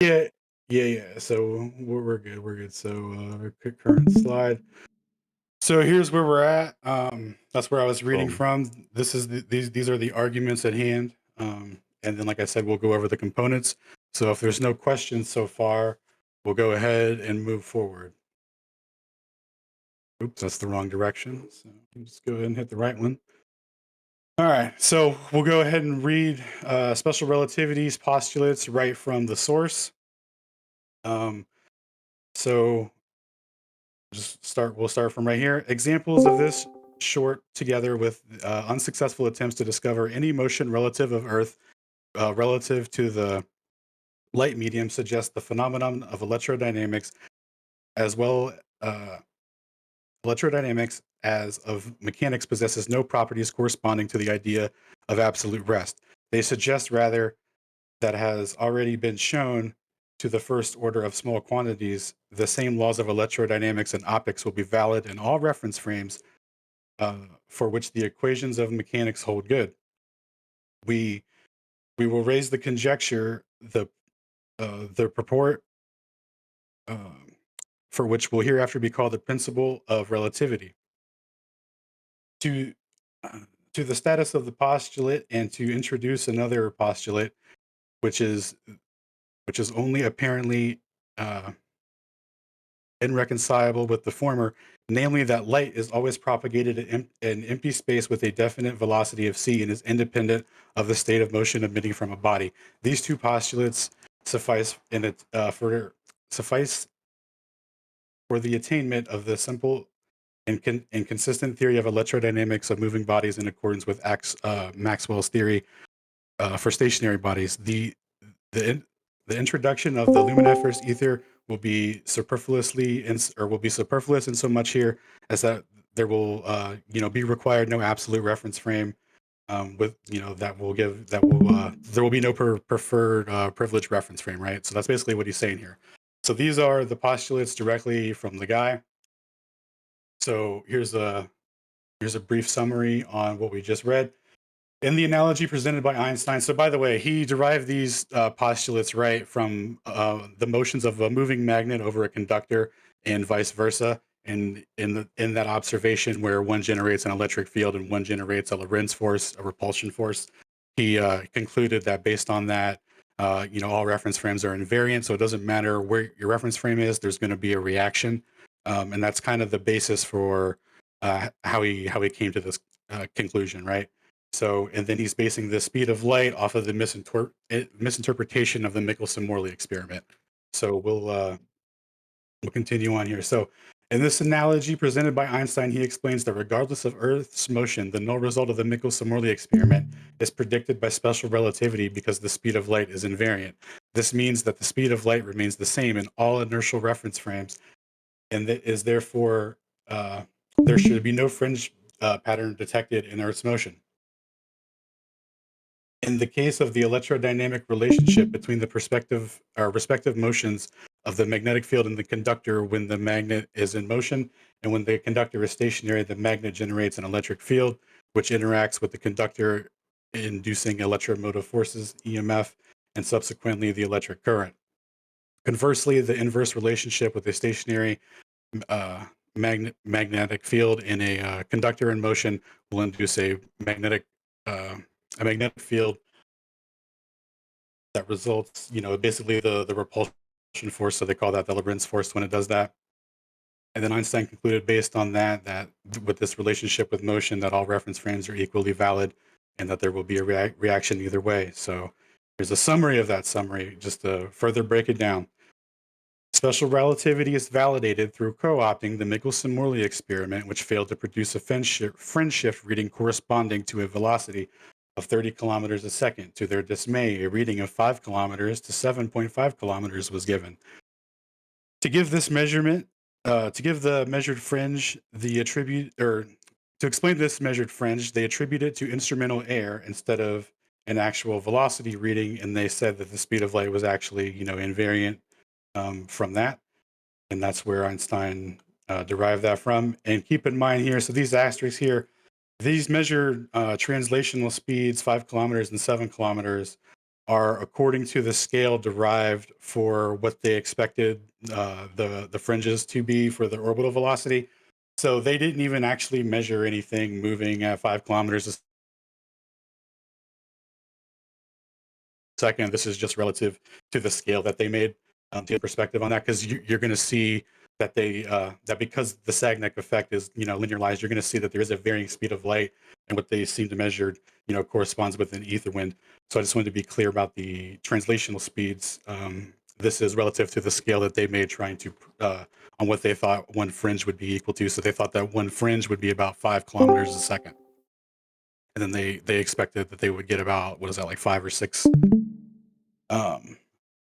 Yeah, yeah. So we're good. We're good. So current slide. So here's where we're at. That's where I was reading Boom. from. This is these are the arguments at hand. And then, like I said, we'll go over the components. So if there's no questions so far, we'll go ahead and move forward. Oops, that's the wrong direction. So just go ahead and hit the right one. All right, so we'll go ahead and read special relativity's postulates right from the source. Um, so we'll start from right here. Examples of this short together with unsuccessful attempts to discover any motion relative of Earth relative to the light medium suggest the phenomenon of electrodynamics as well electrodynamics as of mechanics possesses no properties corresponding to the idea of absolute rest. They suggest rather that has already been shown to the first order of small quantities, the same laws of electrodynamics and optics will be valid in all reference frames for which the equations of mechanics hold good. We will raise the conjecture the purport for which will hereafter be called the principle of relativity. To uh, to the status of the postulate and to introduce another postulate, which is only apparently uh, irreconcilable with the former, namely that light is always propagated in empty space with a definite velocity of c and is independent of the state of motion emitting from a body. These two postulates suffice in it suffice for the attainment of the simple and consistent theory of electrodynamics of moving bodies in accordance with Maxwell's theory for stationary bodies. The the introduction of the luminiferous ether will be superfluous in so much here as that there will be required no absolute reference frame with there will be no preferred privileged reference frame, right? So that's basically what he's saying here. So these are the postulates directly from the guy. So here's a brief summary on what we just read. In the analogy presented by Einstein, so by the way, he derived these postulates right from the motions of a moving magnet over a conductor and vice versa. And in that observation where one generates an electric field and one generates a Lorentz force, a repulsion force, he concluded that based on that, all reference frames are invariant. So it doesn't matter where your reference frame is, there's going to be a reaction. And that's kind of the basis for how he came to this conclusion, right? So, and then he's basing the speed of light off of the misinterpretation of the Michelson-Morley experiment. So we'll continue on here. So, in this analogy presented by Einstein, he explains that regardless of Earth's motion, the null result of the Michelson-Morley experiment is predicted by special relativity because the speed of light is invariant. This means that the speed of light remains the same in all inertial reference frames, and that is therefore there should be no fringe pattern detected in Earth's motion. In the case of the electrodynamic relationship between the respective motions of the magnetic field and the conductor when the magnet is in motion, and when the conductor is stationary, the magnet generates an electric field, which interacts with the conductor, inducing electromotive forces, EMF, and subsequently the electric current. Conversely, the inverse relationship with a stationary uh, magnetic field in a conductor in motion will induce uh, a magnetic field that results, basically the repulsion force. So they call that the Lorentz force when it does that. And then Einstein concluded based on that with this relationship with motion, that all reference frames are equally valid and that there will be a reaction either way. So here's a summary of that summary, just to further break it down. Special relativity is validated through co-opting the Michelson-Morley experiment, which failed to produce a fringe shift reading corresponding to a velocity of 30 kilometers a second. To their dismay, a reading of 5 kilometers to 7.5 kilometers was given. To give this measurement, to give the measured fringe the attribute, or to explain this measured fringe, they attribute it to instrumental air instead of an actual velocity reading, and they said that the speed of light was actually, invariant from that, and that's where Einstein derived that from. And keep in mind here, so these asterisks here, these measured translational speeds, 5 kilometers and 7 kilometers, are according to the scale derived for what they expected the fringes to be for the orbital velocity. So they didn't even actually measure anything moving at 5 kilometers a second. This is just relative to the scale that they made. To get perspective on that, because you're going to see that that because the Sagnac effect is linearized, you're going to see that there is a varying speed of light, and what they seem to measure corresponds with an ether wind. So I just wanted to be clear about the translational speeds. This is relative to the scale that they made, trying to on what they thought one fringe would be equal to. So they thought that one fringe would be about 5 kilometers a second, and then they expected that they would get about, what is that, like 5 or 6 um,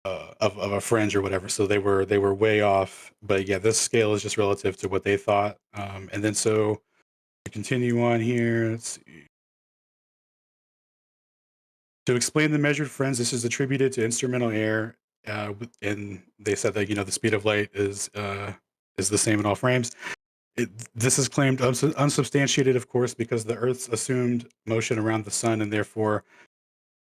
of a fringe or whatever. So they were way off. But yeah, this scale is just relative to what they thought. And then so to continue on here, let's see. To explain the measured fringe, this is attributed to instrumental error, and they said that the speed of light is the same in all frames. This is claimed unsubstantiated, of course, because the Earth's assumed motion around the sun, and therefore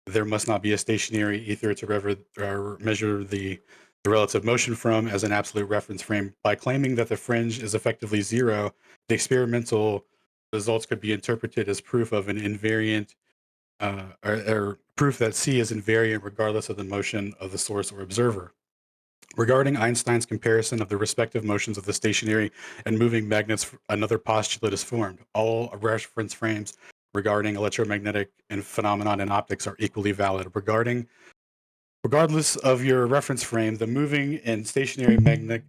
there must not be a stationary ether to measure the relative motion from as an absolute reference frame. By claiming that the fringe is effectively zero, the experimental results could be interpreted as proof of an invariant, or proof that C is invariant regardless of the motion of the source or observer. Regarding Einstein's comparison of the respective motions of the stationary and moving magnets, another postulate is formed. All reference frames regarding electromagnetic and phenomenon in optics are equally valid. Regardless of your reference frame, the moving and stationary magnet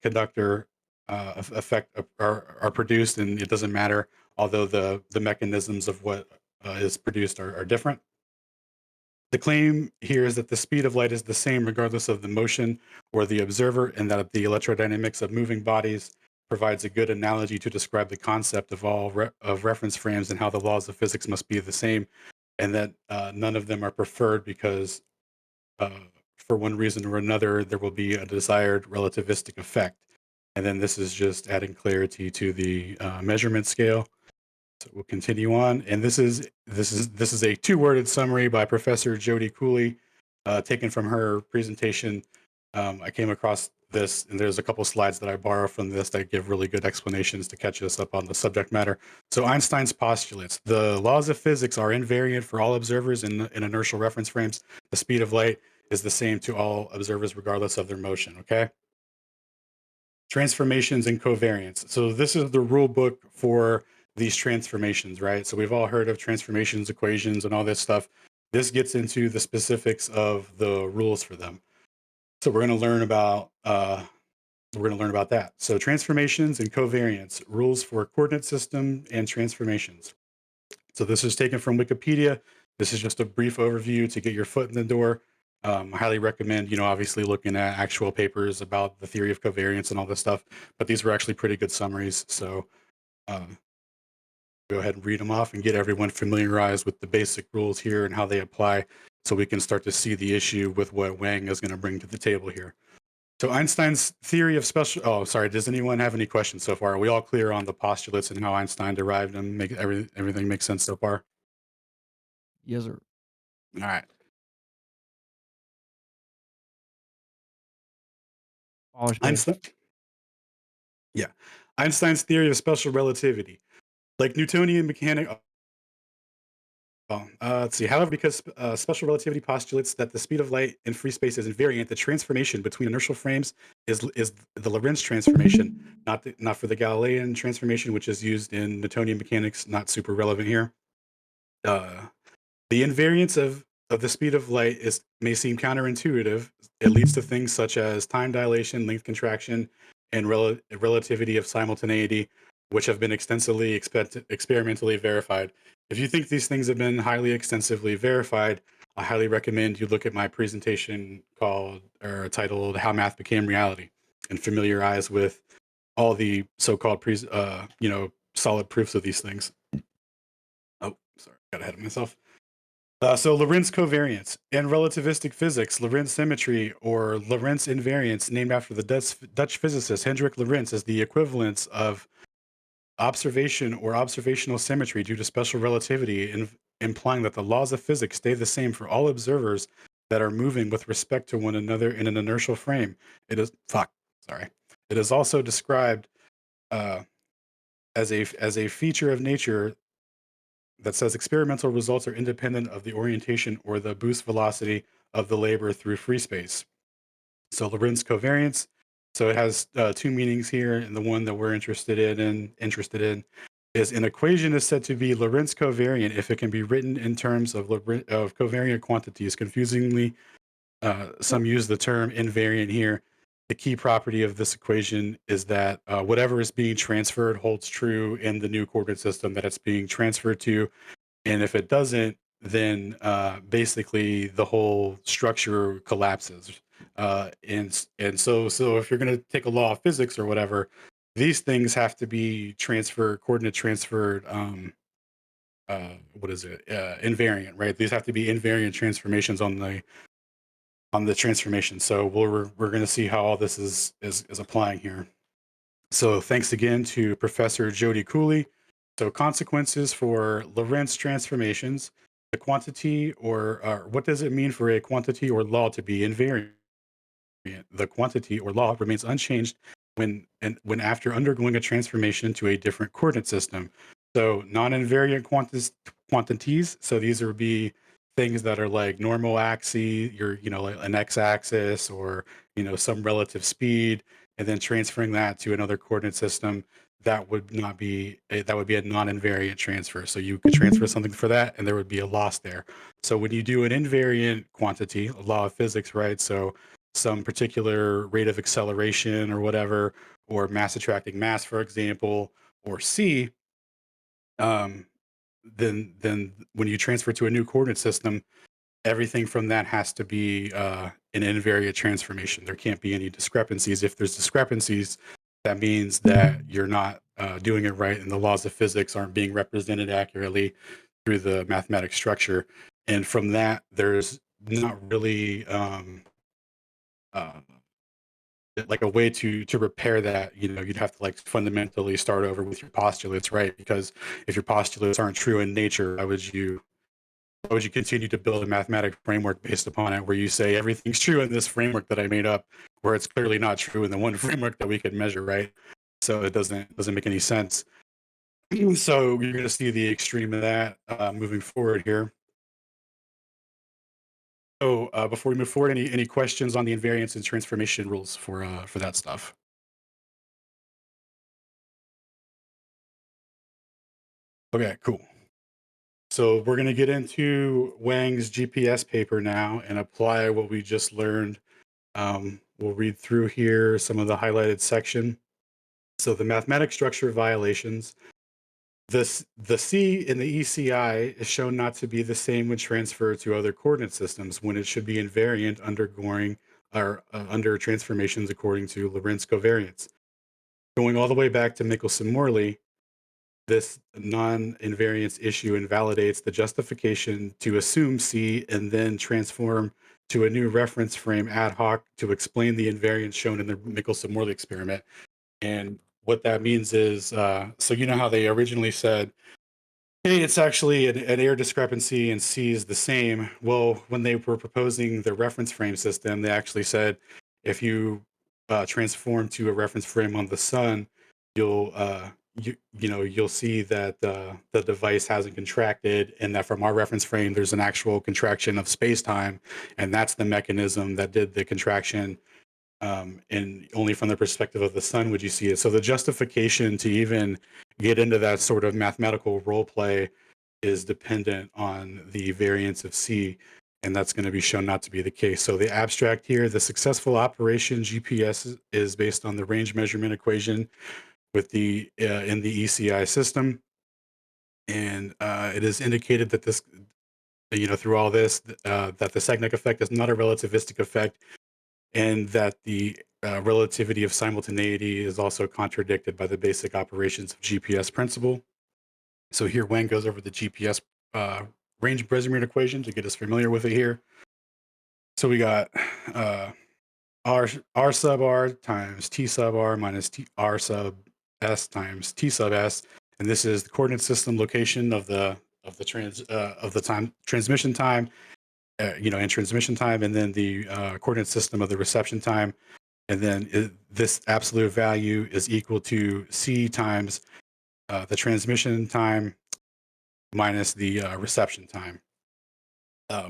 conductor effect are produced, and it doesn't matter, although the mechanisms of what is produced are different. The claim here is that the speed of light is the same regardless of the motion or the observer, and that the electrodynamics of moving bodies provides a good analogy to describe the concept of all of reference frames and how the laws of physics must be the same, and that none of them are preferred because, uh, for one reason or another, there will be a desired relativistic effect. And then this is just adding clarity to the measurement scale. So we'll continue on, and this is a two-worded summary by Professor Jody Cooley, taken from her presentation. I came across this, and there's a couple slides that I borrow from this that give really good explanations to catch us up on the subject matter. So Einstein's postulates: the laws of physics are invariant for all observers in inertial reference frames. The speed of light is the same to all observers regardless of their motion. Okay. Transformations and covariance. So this is the rule book for these transformations, right? So we've all heard of transformations, equations, and all this stuff. This gets into the specifics of the rules for them. So we're going to learn about that. So transformations and covariance, rules for coordinate system and transformations. So this is taken from Wikipedia. This is just a brief overview to get your foot in the door. I highly recommend, obviously looking at actual papers about the theory of covariance and all this stuff. But these were actually pretty good summaries. So um, go ahead and read them off and get everyone familiarized with the basic rules here and how they apply, so we can start to see the issue with what Wang is going to bring to the table here. So Einstein's theory of special. Oh, sorry. Does anyone have any questions so far? Are we all clear on the postulates and how Einstein derived them? Make everything make sense so far? Yes, sir. All right. Polish day. Einstein. Yeah. Einstein's theory of special relativity, like Newtonian mechanics. Let's see. However, because special relativity postulates that the speed of light in free space is invariant, the transformation between inertial frames is the Lorentz transformation, not for the Galilean transformation, which is used in Newtonian mechanics. Not super relevant here. Uh, the invariance of the speed of light may seem counterintuitive. It leads to things such as time dilation, length contraction, and relativity of simultaneity, which have been extensively experimentally verified. If you think these things have been highly extensively verified, I highly recommend you look at my presentation called or titled "How Math Became Reality" and familiarize with all the so-called solid proofs of these things. Oh, sorry, got ahead of myself. So Lorentz covariance. In relativistic physics, Lorentz symmetry or Lorentz invariance, named after the Dutch physicist Hendrik Lorentz, is the equivalence of observation or observational symmetry due to special relativity implying that the laws of physics stay the same for all observers that are moving with respect to one another in an inertial frame. It is fuck. Sorry. It is also described uh, as a feature of nature that says experimental results are independent of the orientation or the boost velocity of the labor through free space. So Lorentz covariance. So it has two meanings here, and the one that we're interested in is an equation is said to be Lorentz covariant if it can be written in terms of covariant quantities. Confusingly, some use the term invariant here. The key property of this equation is that whatever is being transferred holds true in the new coordinate system that it's being transferred to, and if it doesn't, then basically the whole structure collapses. So if you're going to take a law of physics or whatever, these things have to be coordinate transferred. What is it? Invariant, right? These have to be invariant transformations on the transformation. So we're going to see how all this is applying here. So thanks again to Professor Jody Cooley. So consequences for Lorentz transformations, the quantity or what does it mean for a quantity or law to be invariant? The quantity or law remains unchanged when after undergoing a transformation to a different coordinate system. So non-invariant quantities. So these would be things that are like normal axis, like an x-axis or some relative speed, and then transferring that to another coordinate system. That would be a non-invariant transfer. So you could transfer something for that, and there would be a loss there. So when you do an invariant quantity, a law of physics, right? So some particular rate of acceleration or whatever, or mass attracting mass, for example, or C, um, then when you transfer to a new coordinate system, everything from that has to be an invariant transformation. There can't be any discrepancies. If there's discrepancies, that means that you're not doing it right, and the laws of physics aren't being represented accurately through the mathematic structure. And from that, there's not really uh, like a way to repair that. You'd have to like fundamentally start over with your postulates, right? Because if your postulates aren't true in nature, why would you continue to build a mathematic framework based upon it, where you say everything's true in this framework that I made up, where it's clearly not true in the one framework that we can measure, right? So it doesn't make any sense. So you're going to see the extreme of that moving forward here. So before we move forward, any questions on the invariance and transformation rules for that stuff? Okay, cool. So we're going to get into Wang's GPS paper now and apply what we just learned. We'll read through here some of the highlighted section. So the mathematic structure violations. The C in the ECI is shown not to be the same when transferred to other coordinate systems, when it should be invariant undergoing or under transformations according to Lorentz covariance. Going all the way back to Michelson-Morley, this non-invariance issue invalidates the justification to assume C and then transform to a new reference frame ad hoc to explain the invariance shown in the Michelson-Morley experiment. And what that means is, so you know how they originally said, hey, it's actually an error discrepancy and C is the same. Well, when they were proposing the reference frame system, they actually said if you transform to a reference frame on the sun, you'll you'll see that the device hasn't contracted, and that from our reference frame there's an actual contraction of space-time, and that's the mechanism that did the contraction, and only from the perspective of the sun would you see it. So the justification to even get into that sort of mathematical role play is dependent on the variance of C, and that's going to be shown not to be the case. So the abstract here, the successful operation GPS is based on the range measurement equation with the in the ECI system, and it is indicated that this, through all this, that the Segnac effect is not a relativistic effect, and that the relativity of simultaneity is also contradicted by the basic operations of GPS principle. So here Wang goes over the GPS range measurement equation to get us familiar with it here. So we got r sub r times t sub r minus r sub s times t sub s, and this is the coordinate system location of the of the transmission time, and transmission time, and then the coordinate system of the reception time, and then this absolute value is equal to c times the transmission time minus the reception time.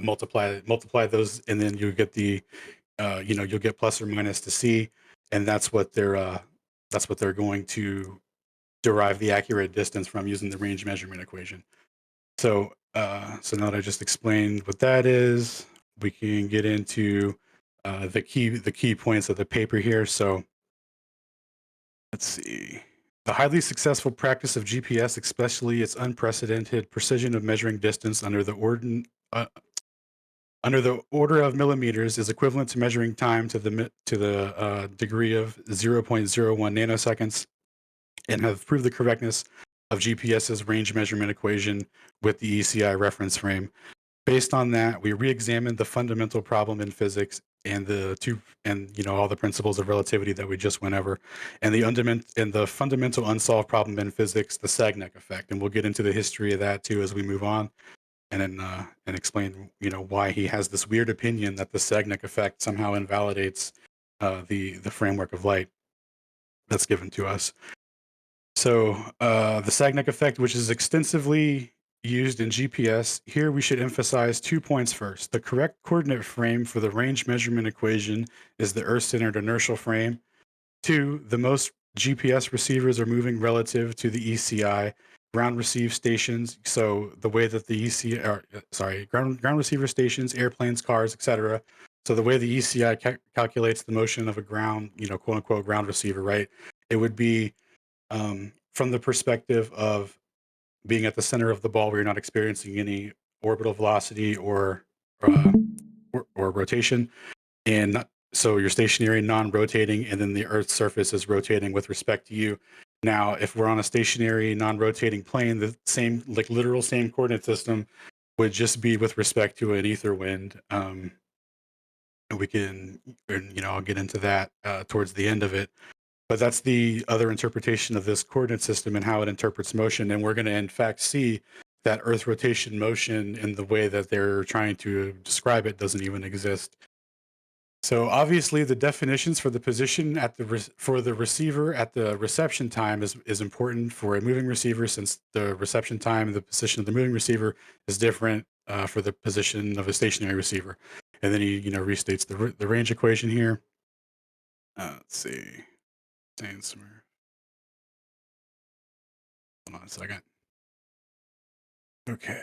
Multiply those, and then you get the you'll get plus or minus to c, and that's what they're going to derive the accurate distance from using the range measurement equation. So now that I just explained what that is, we can get into the key points of the paper here. So let's see. The highly successful practice of GPS, especially its unprecedented precision of measuring distance under the order of millimeters, is equivalent to measuring time to the degree of 0.01 nanoseconds, and have proved the correctness of GPS's range measurement equation with the ECI reference frame. Based on that, we re-examined the fundamental problem in physics and all the principles of relativity that we just went over, and the fundamental unsolved problem in physics, the Sagnac effect. And we'll get into the history of that too as we move on, and then and explain why he has this weird opinion that the Sagnac effect somehow invalidates the framework of light that's given to us. So the Sagnac effect, which is extensively used in GPS, here we should emphasize 2 points first. The correct coordinate frame for the range measurement equation is the Earth-centered inertial frame. 2, the most GPS receivers are moving relative to the ECI ground receive stations. So the way that the ground receiver stations, airplanes, cars, etc. So the way the ECI calculates the motion of a ground, quote unquote ground receiver, right? It would be from the perspective of being at the center of the ball where you're not experiencing any orbital velocity uh, or rotation, and so you're stationary, non-rotating, and then the Earth's surface is rotating with respect to you. Now, if we're on a stationary, non-rotating plane, the same, like literal same coordinate system would just be with respect to an ether wind. And we can, and I'll get into that towards the end of it. But that's the other interpretation of this coordinate system and how it interprets motion. And we're going to, in fact, see that Earth rotation motion in the way that they're trying to describe it doesn't even exist. So obviously, the definitions for the position for the receiver at the reception time is important for a moving receiver, since the reception time and the position of the moving receiver is different for the position of a stationary receiver. And then he restates the range equation here. Let's see. Hold on a second. Okay.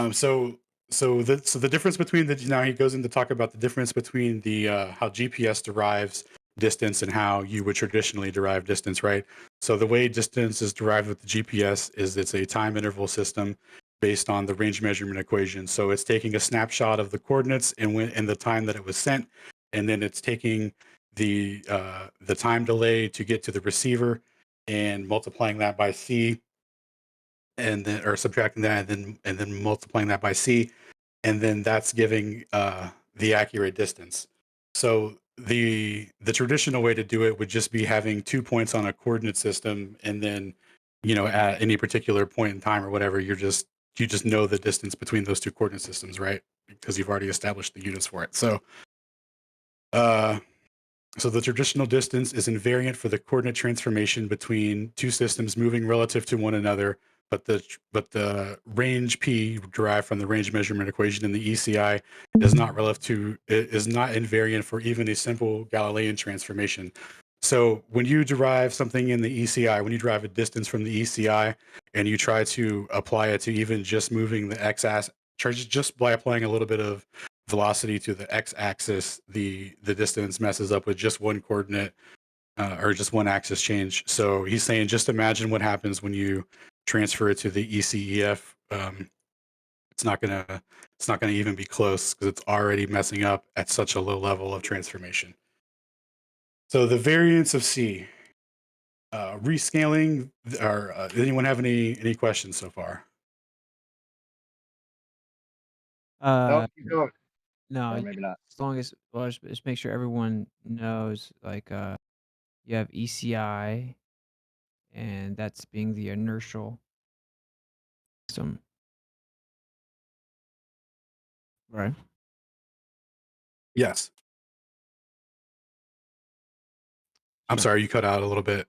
So the difference between now he goes in to talk about the difference between the how GPS derives distance and how you would traditionally derive distance, right? So the way distance is derived with the GPS is it's a time interval system based on the range measurement equation. So it's taking a snapshot of the coordinates and the time that it was sent, and then it's taking the time delay to get to the receiver and multiplying that by c, and then or subtracting that, and then multiplying that by c, and then that's giving the accurate distance. So the traditional way to do it would just be having 2 points on a coordinate system, and then at any particular point in time or whatever, you just know the distance between those two coordinate systems, right? Because you've already established the units for it. Uh, so the traditional distance is invariant for the coordinate transformation between two systems moving relative to one another, but the range p derived from the range measurement equation in the ECI is not is not invariant for even a simple Galilean transformation. So when you derive something in the ECI, when you derive a distance from the ECI and you try to apply it to even just moving the x-axis, just by applying a little bit of velocity to the x-axis, the distance messes up with just one coordinate or just one axis change. So he's saying just imagine what happens when you transfer it to the ECEF. It's not gonna even be close because it's already messing up at such a low level of transformation. So the variance of C, rescaling. Or does anyone have any questions so far? No, Uh, keep going. no, Or maybe not. as long as well, just make sure everyone knows, like, you have ECI, and that's being the inertial system. Right. Yes. I'm So sorry, you cut out a little bit.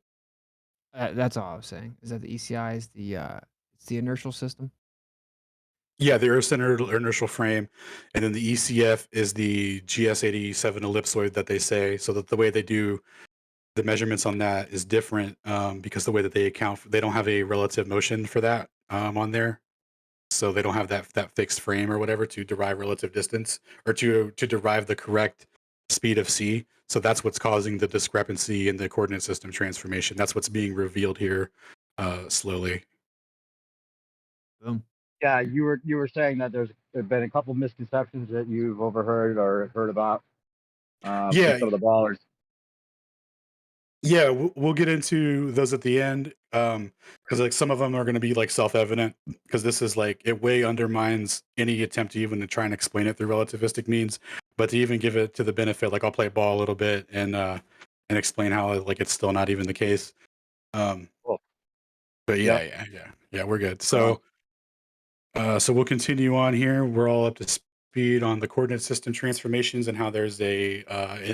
that's all I was saying. Is that the ECI is it's the inertial system? Yeah, the Earth centered inertial frame, and then the ECF is the GS87 ellipsoid that they say. So that the way they do the measurements on that is different because the way that they account for, they don't have a relative motion for that on there. So they don't have that fixed frame or whatever to derive relative distance or to derive the correct speed of C. So that's what's causing the discrepancy in the coordinate system transformation. That's what's being revealed here slowly. Boom. Yeah, you were saying that there've been a couple misconceptions that you've overheard or heard about from Yeah, some of the ballers. yeah, we'll get into those at the end because like some of them are going to be like self-evident because this is like it way undermines any attempt to even to try and explain it through relativistic means. But to even give it to the benefit, like I'll play ball a little bit and explain how like it's still not even the case. Um, Cool. but Yep. yeah, we're good. Uh, So we'll continue on here. We're all up to speed on the coordinate system transformations and how there's a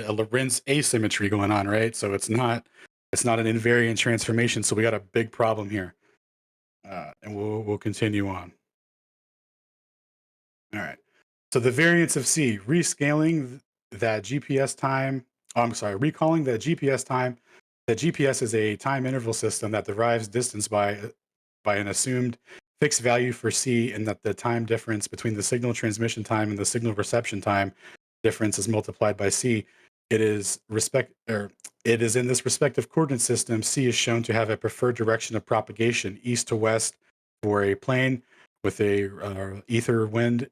Lorentz asymmetry going on, right? So it's not an invariant transformation. So we got a big problem here, and we'll continue on. All right. So the variance of C, rescaling that GPS time. Oh, I'm sorry, recalling that GPS time. That GPS is a time interval system that derives distance by an assumed fixed value for C, and that the time difference between the signal transmission time and the signal reception time difference is multiplied by C. It is in this respective coordinate system. C is shown to have a preferred direction of propagation, east to west, for a plane with a ether wind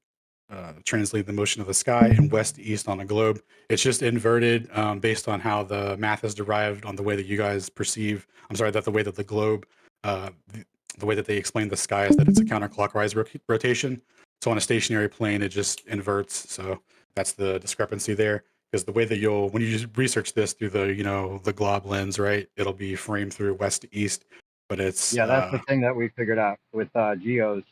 translate the motion of the sky, and west to east on a globe. It's just inverted based on how the math is derived on the way that you guys perceive. I'm sorry, that the way that the globe, the way that they explain the sky is that it's a counterclockwise rotation. So on a stationary plane, it just inverts. So that's the discrepancy there. Because the way that when you just research this through the glob lens, right, it'll be framed through west to east. But it's yeah, that's the thing that we figured out with geos,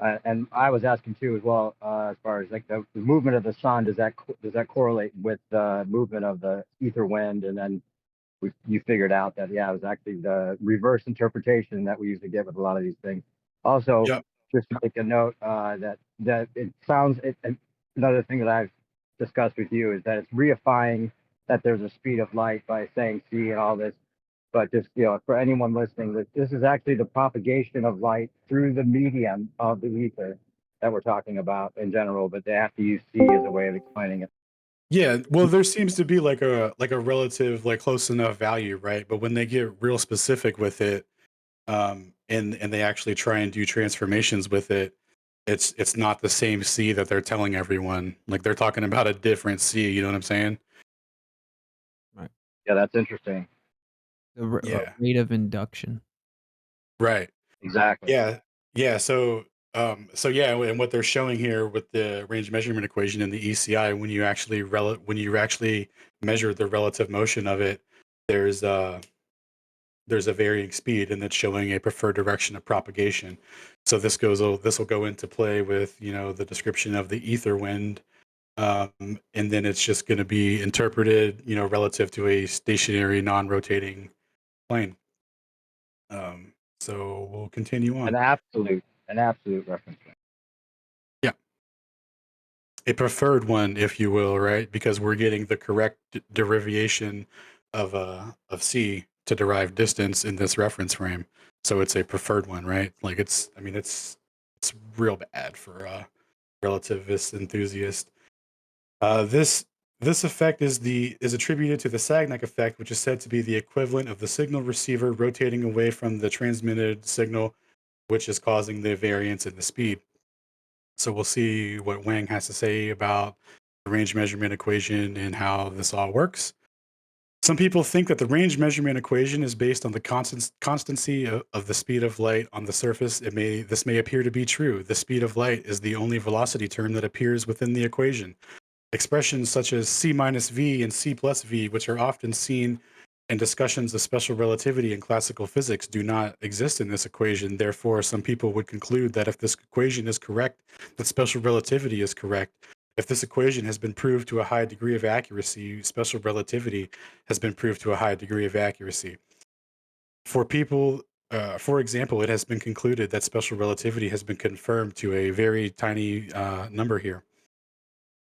and I was asking too as well as far as like the movement of the sun. Does that correlate with the movement of the ether wind? And then you figured out that yeah, it was actually the reverse interpretation that we usually get with a lot of these things. Also, yep. just to make a note that it sounds and another thing that I've discussed with you is that it's reifying that there's a speed of light by saying C and all this. But just for anyone listening, that this is actually the propagation of light through the medium of the ether that we're talking about in general. But they have to use C as a way of explaining it. Yeah, well, there seems to be like a relative like close enough value, right? But when they get real specific with it, and they actually try and do transformations with it, it's not the same C that they're telling everyone. Like they're talking about a different C. You know what I'm saying? Right. Yeah, that's interesting. The Yeah. rate of induction. Right. Exactly. Yeah. Yeah. So yeah, and what they're showing here with the range measurement equation in the ECI, when you actually measure the relative motion of it, there's there's a varying speed, and it's showing a preferred direction of propagation. So this will go into play with the description of the ether wind, and then it's just going to be interpreted relative to a stationary non-rotating plane. So we'll continue An on. absolute, an absolute reference. Yeah, a preferred one, if you will, right? Because we're getting the correct derivation of C to derive distance in this reference frame. So it's a preferred one, right? Like I mean, it's real bad for a relativist enthusiast. This effect is attributed to the Sagnac effect, which is said to be the equivalent of the signal receiver rotating away from the transmitted signal, which is causing the variance in the speed. So we'll see what Wang has to say about the range measurement equation and how this all works. Some people think that the range measurement equation is based on the constancy of the speed of light on the surface. This may appear to be true. The speed of light is the only velocity term that appears within the equation. Expressions such as c minus v and c plus v, which are often seen and discussions of special relativity in classical physics do not exist in this equation. Therefore, some people would conclude that if this equation is correct, that special relativity is correct. If this equation has been proved to a high degree of accuracy, special relativity has been proved to a high degree of accuracy. For example, it has been concluded that special relativity has been confirmed to a very tiny number here.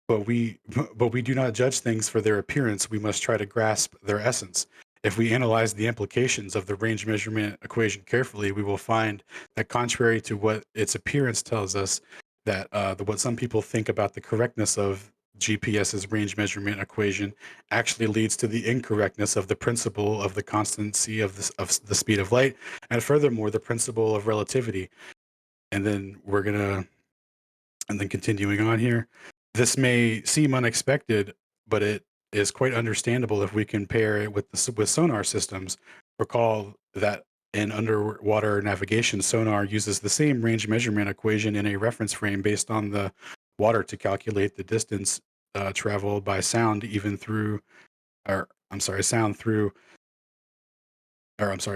But we but we do not judge things for their appearance. We must try to grasp their essence. If we analyze the implications of the range measurement equation carefully, we will find that contrary to what its appearance tells us, that what some people think about the correctness of GPS's range measurement equation actually leads to the incorrectness of the principle of the constancy of the speed of light, and furthermore, the principle of relativity. And then continuing on here. This may seem unexpected, but it is quite understandable if we compare it with sonar systems. Recall that in underwater navigation, sonar uses the same range measurement equation in a reference frame based on the water to calculate the distance traveled by sound,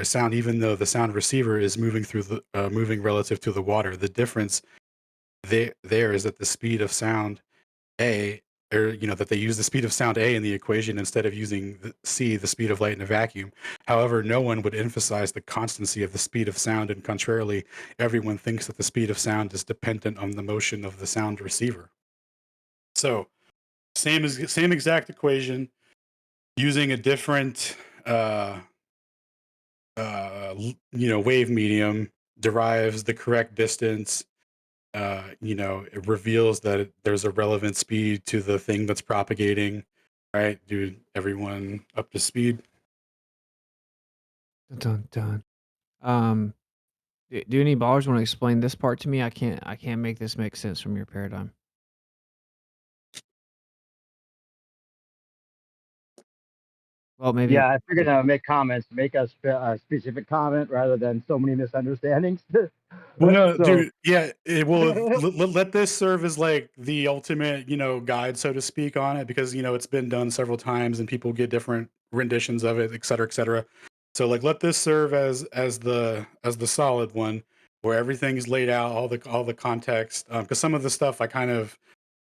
sound, even though the sound receiver is moving relative to the water. The difference there is that the speed of sound a that they use the speed of sound A in the equation instead of using the speed of light in a vacuum. However, no one would emphasize the constancy of the speed of sound, and contrarily, everyone thinks that the speed of sound is dependent on the motion of the sound receiver. So, same exact equation using a different wave medium derives the correct distance. It reveals that there's a relevant speed to the thing that's propagating, right? Dude, everyone up to speed? Dun, dun. Do any ballers want to explain this part to me? I can't make this make sense from your paradigm. Well, maybe Yeah, I figured I would make comments, make a specific comment rather than so many misunderstandings. Well, no, So, dude, yeah, it will let this serve as like the ultimate, guide, so to speak, on it, because it's been done several times and people get different renditions of it, et cetera, et cetera. So like let this serve as the solid one where everything's laid out, all the context. Because some of the stuff I kind of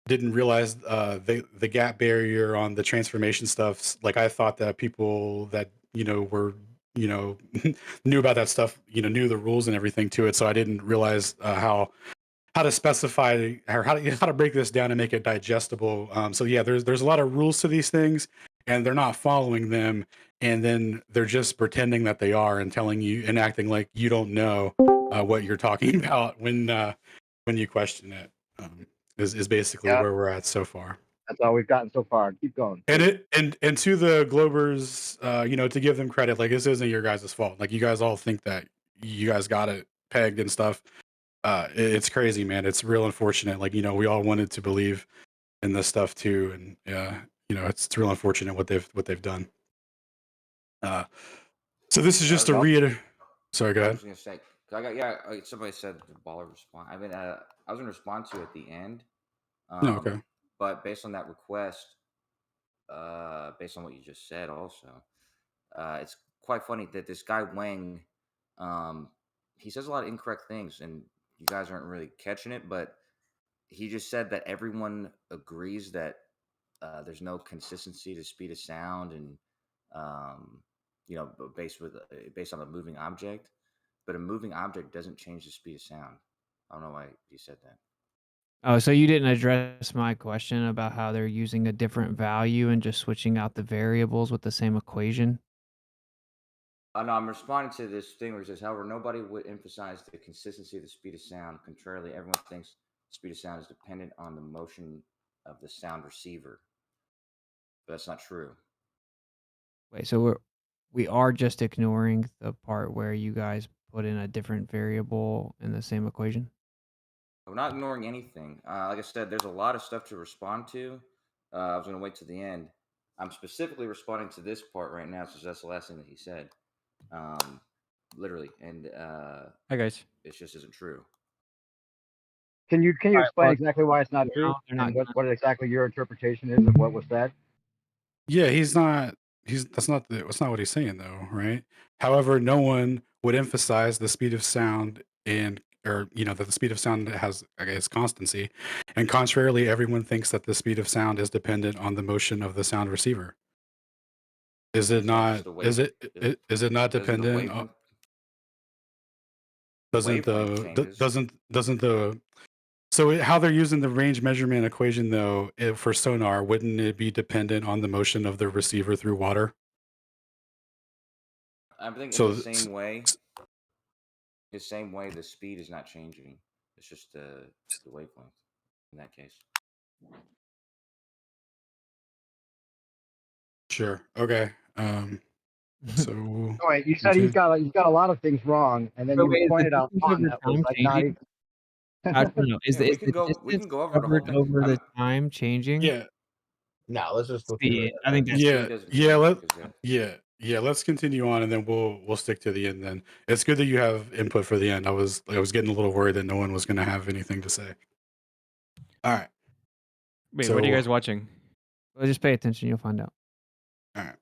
didn't realize the gap barrier on the transformation stuff. Like I thought that people that were knew about that stuff, knew the rules and everything to it. So I didn't realize how to specify or how to break this down and make it digestible. So yeah, there's a lot of rules to these things, and they're not following them, and then they're just pretending that they are and telling you and acting like you don't know what you're talking about when you question it. Is basically yeah, where we're at so far. that's all we've gotten so far. Keep going. And to the Globers, to give them credit, like this isn't your guys' fault. Like you guys all think that you guys got it pegged and stuff. It's crazy, man. It's real unfortunate. Like we all wanted to believe in this stuff too, and it's real unfortunate what they've done. So this is just a Nope. reiter. Sorry, go I ahead. was gonna say, 'cause somebody said the baller respond. I was gonna respond to at the end, No, okay. but based on that request, based on what you just said, also, it's quite funny that this guy Wang, um, he says a lot of incorrect things, and you guys aren't really catching it. But he just said that everyone agrees that there's no consistency to speed of sound, and um, based on a moving object. But a moving object doesn't change the speed of sound. I don't know why you said that. Oh, so you didn't address my question about how they're using a different value and just switching out the variables with the same equation? No, I'm responding to this thing where it says, however, nobody would emphasize the consistency of the speed of sound. Contrarily, everyone thinks the speed of sound is dependent on the motion of the sound receiver. But that's not true. Wait, so we are just ignoring the part where you guys put in a different variable in the same equation? I'm not ignoring anything. Like I said, there's a lot of stuff to respond to. I was going to wait to the end. I'm specifically responding to this part right now, since that's the last thing that he said. Literally, and Hi guys. it just isn't true. Can you Alright, explain well, exactly why it's not true now they're not and gonna what exactly your interpretation is of what was said? Yeah, he's not that's not what he's saying though, right? However, no one would emphasize the speed of sound or that the speed of sound has, I guess, constancy, and contrarily, everyone thinks that the speed of sound is dependent on the motion of the sound receiver. Is it Isn't that just not? the wave? Is it not Doesn't the dependent? wavelength Doesn't changes? doesn't the so how they're using the range measurement equation though for sonar? Wouldn't it be dependent on the motion of the receiver through water? I think in So the same way, the speed is not changing. It's just the wavelength in that case. sure, okay. So Oh, wait, you said continue. he's got a lot of things wrong, and then So you wait, is the pointed out distance one over that was time like not changing? even. I don't know. Yeah, Is the we distance can go over the whole covered thing. over the I'm time changing? Yeah, No, let's just go through Speed. it. I think the that's yeah, speed doesn't yeah. change because Yeah. Let's continue on, and then we'll stick to the end. Then it's good that you have input for the end. I was getting a little worried that no one was going to have anything to say. All right. Wait, what are you So guys watching? well, just pay attention, you'll find out. all right.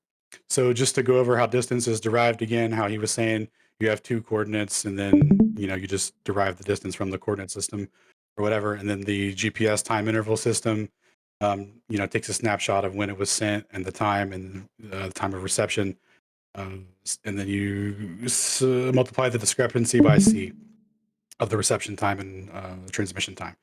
So just to go over how distance is derived again, how he was saying you have two coordinates, and then you just derive the distance from the coordinate system or whatever, and then the GPS time interval system, takes a snapshot of when it was sent and the time and the time of reception, and then you multiply the discrepancy by c of the reception time and the transmission time.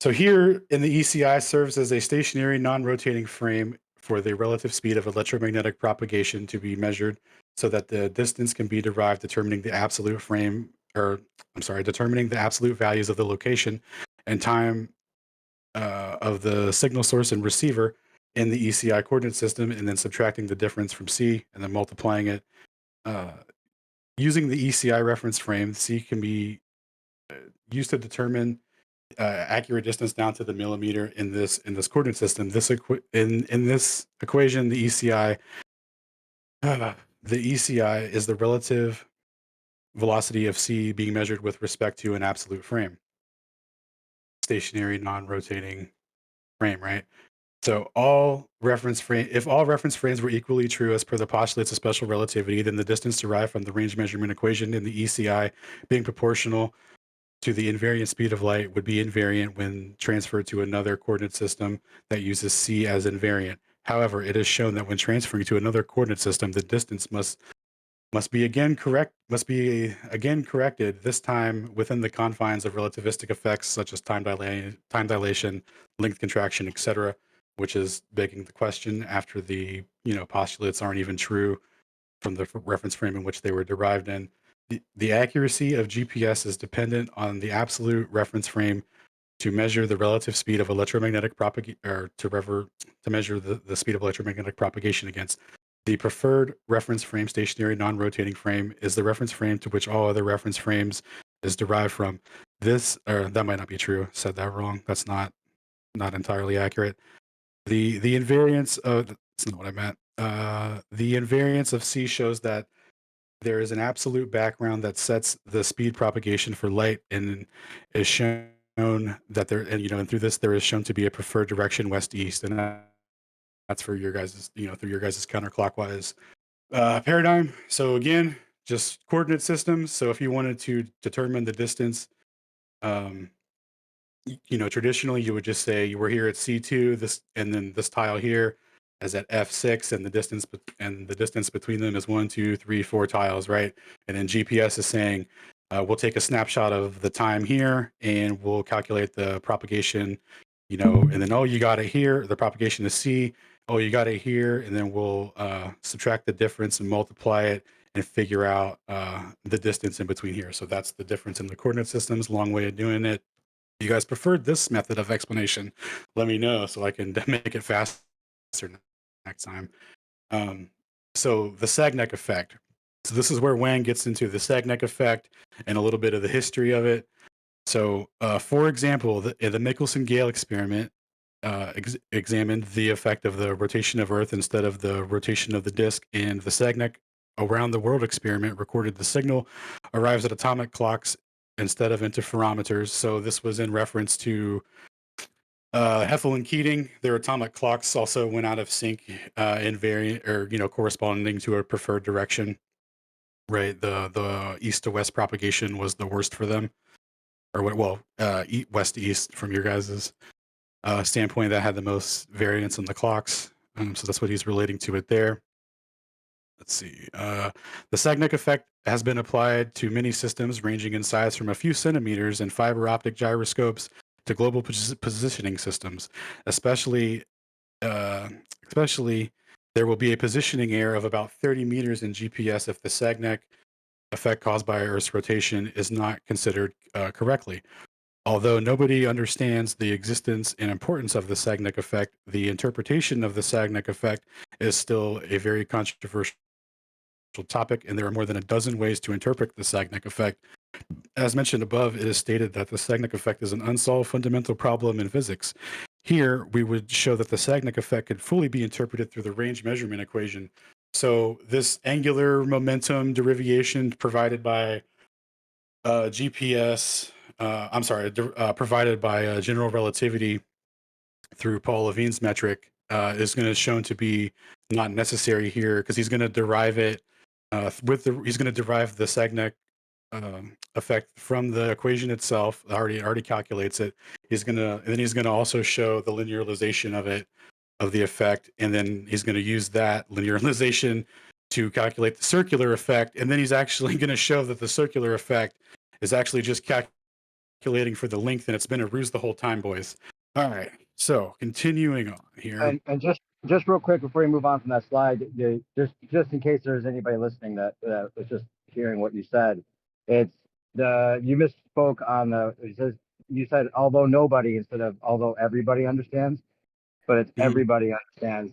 So here in the ECI serves as a stationary non-rotating frame for the relative speed of electromagnetic propagation to be measured so that the distance can be derived determining the absolute values of the location and time of the signal source and receiver in the ECI coordinate system, and then subtracting the difference from C and then multiplying it. Uh, Using the ECI reference frame, C can be used to determine accurate distance down to the millimeter in this coordinate system. In this equation, the ECI is the relative velocity of C being measured with respect to an absolute frame, stationary non-rotating frame, right? So if all reference frames were equally true as per the postulates of special relativity, then the distance derived from the range measurement equation in the ECI being proportional to the invariant speed of light would be invariant when transferred to another coordinate system that uses C as invariant. However, it is shown that when transferring to another coordinate system, the distance must be again corrected, this time within the confines of relativistic effects such as time dilation, length contraction, etc., which is begging the question after the postulates aren't even true from the reference frame in which they were derived in. The accuracy of GPS is dependent on the absolute reference frame to measure the relative speed of electromagnetic propagation, or to measure the speed of electromagnetic propagation against. The preferred reference frame, stationary non-rotating frame, is the reference frame to which all other reference frames is derived from. That might not be true. Said that wrong. That's not entirely accurate. The invariance of that's not what I meant. The invariance of C shows that there is an absolute background that sets the speed propagation for light, and is shown that and through this there is shown to be a preferred direction west east, and that's for your guys' through your guys' counterclockwise paradigm. So again, just coordinate systems. So if you wanted to determine the distance, um, traditionally you would just say we're here at C2, this, and then this tile here is at F6, and the distance between them is 1, 2, 3, 4 tiles, right? And then GPS is saying we'll take a snapshot of the time here, and we'll calculate the propagation, and then you got it here. The propagation is C. You got it here, and then we'll subtract the difference and multiply it and figure out the distance in between here. So that's the difference in the coordinate systems. Long way of doing it. You guys preferred this method of explanation, let me know so I can make it faster next time. So the Sagnac effect. So this is where Wang gets into the Sagnac effect and a little bit of the history of it. So, for example, the Michelson-Gale experiment examined the effect of the rotation of Earth instead of the rotation of the disk, and the Sagnac around the world experiment recorded the signal arrives at atomic clocks instead of interferometers. So this was in reference to Heffel and Keating, their atomic clocks also went out of sync in variant or corresponding to a preferred direction. Right, the east to west propagation was the worst for them, or what? Well, west to east from your guys's standpoint, that had the most variance in the clocks. So that's what he's relating to it there. Let's see. The Sagnac effect has been applied to many systems ranging in size from a few centimeters in fiber optic gyroscopes to global positioning systems. Especially, uh, especially, there will be a positioning error of about 30 meters in GPS if the Sagnac effect caused by Earth's rotation is not considered correctly. Although nobody understands the existence and importance of the Sagnac effect, the interpretation of the Sagnac effect is still a very controversial topic, and there are more than a dozen ways to interpret the Sagnac effect. As mentioned above, it is stated that the Sagnac effect is an unsolved fundamental problem in physics. Here, we would show that the Sagnac effect could fully be interpreted through the range measurement equation. So this angular momentum derivation provided by GPS, provided by general relativity through Paul Levine's metric is going to shown to be not necessary here because he's going to derive it he's going to derive the Sagnac effect from the equation itself. Already calculates it. And then he's gonna also show the linearization of the effect, and then he's going to use that linearization to calculate the circular effect, and then he's actually going to show that the circular effect is actually just calculating for the length, and it's been a ruse the whole time, boys. All right, so continuing on here. And just real quick before you move on from that slide, just in case there's anybody listening that was just hearing what you said, it's you misspoke on it says you said although nobody instead of although everybody understands, but it's Mhm. everybody understands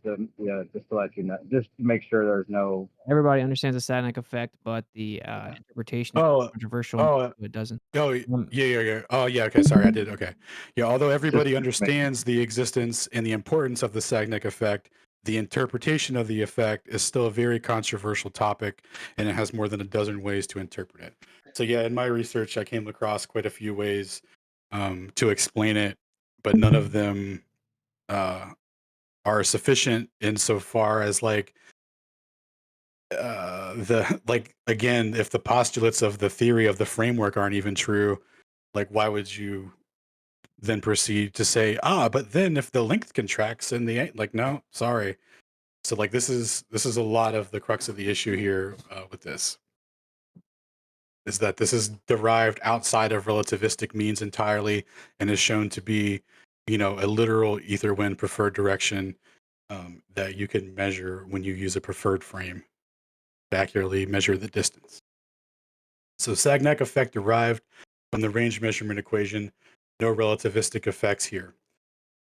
just to let you know, just to make sure there's no. Everybody understands the Sagnac effect, but the interpretation is Oh, controversial. oh, It doesn't. Oh, Um, yeah. Oh, yeah. Okay, sorry, I did. Okay, yeah. Although everybody Just understands the existence and the importance of the Sagnac effect, the interpretation of the effect is still a very controversial topic, and it has more than a dozen ways to interpret it. So, yeah, in my research, I came across quite a few ways to explain it, but none of them uh, are sufficient insofar as the again, if the postulates of the theory of the framework aren't even true, like why would you then proceed to say, but then if the length contracts and no, sorry. So like this is a lot of the crux of the issue here with this is that this is derived outside of relativistic means entirely and is shown to be, a literal ether wind preferred direction that you can measure when you use a preferred frame to accurately measure the distance. So Sagnac effect derived from the range measurement equation, no relativistic effects here.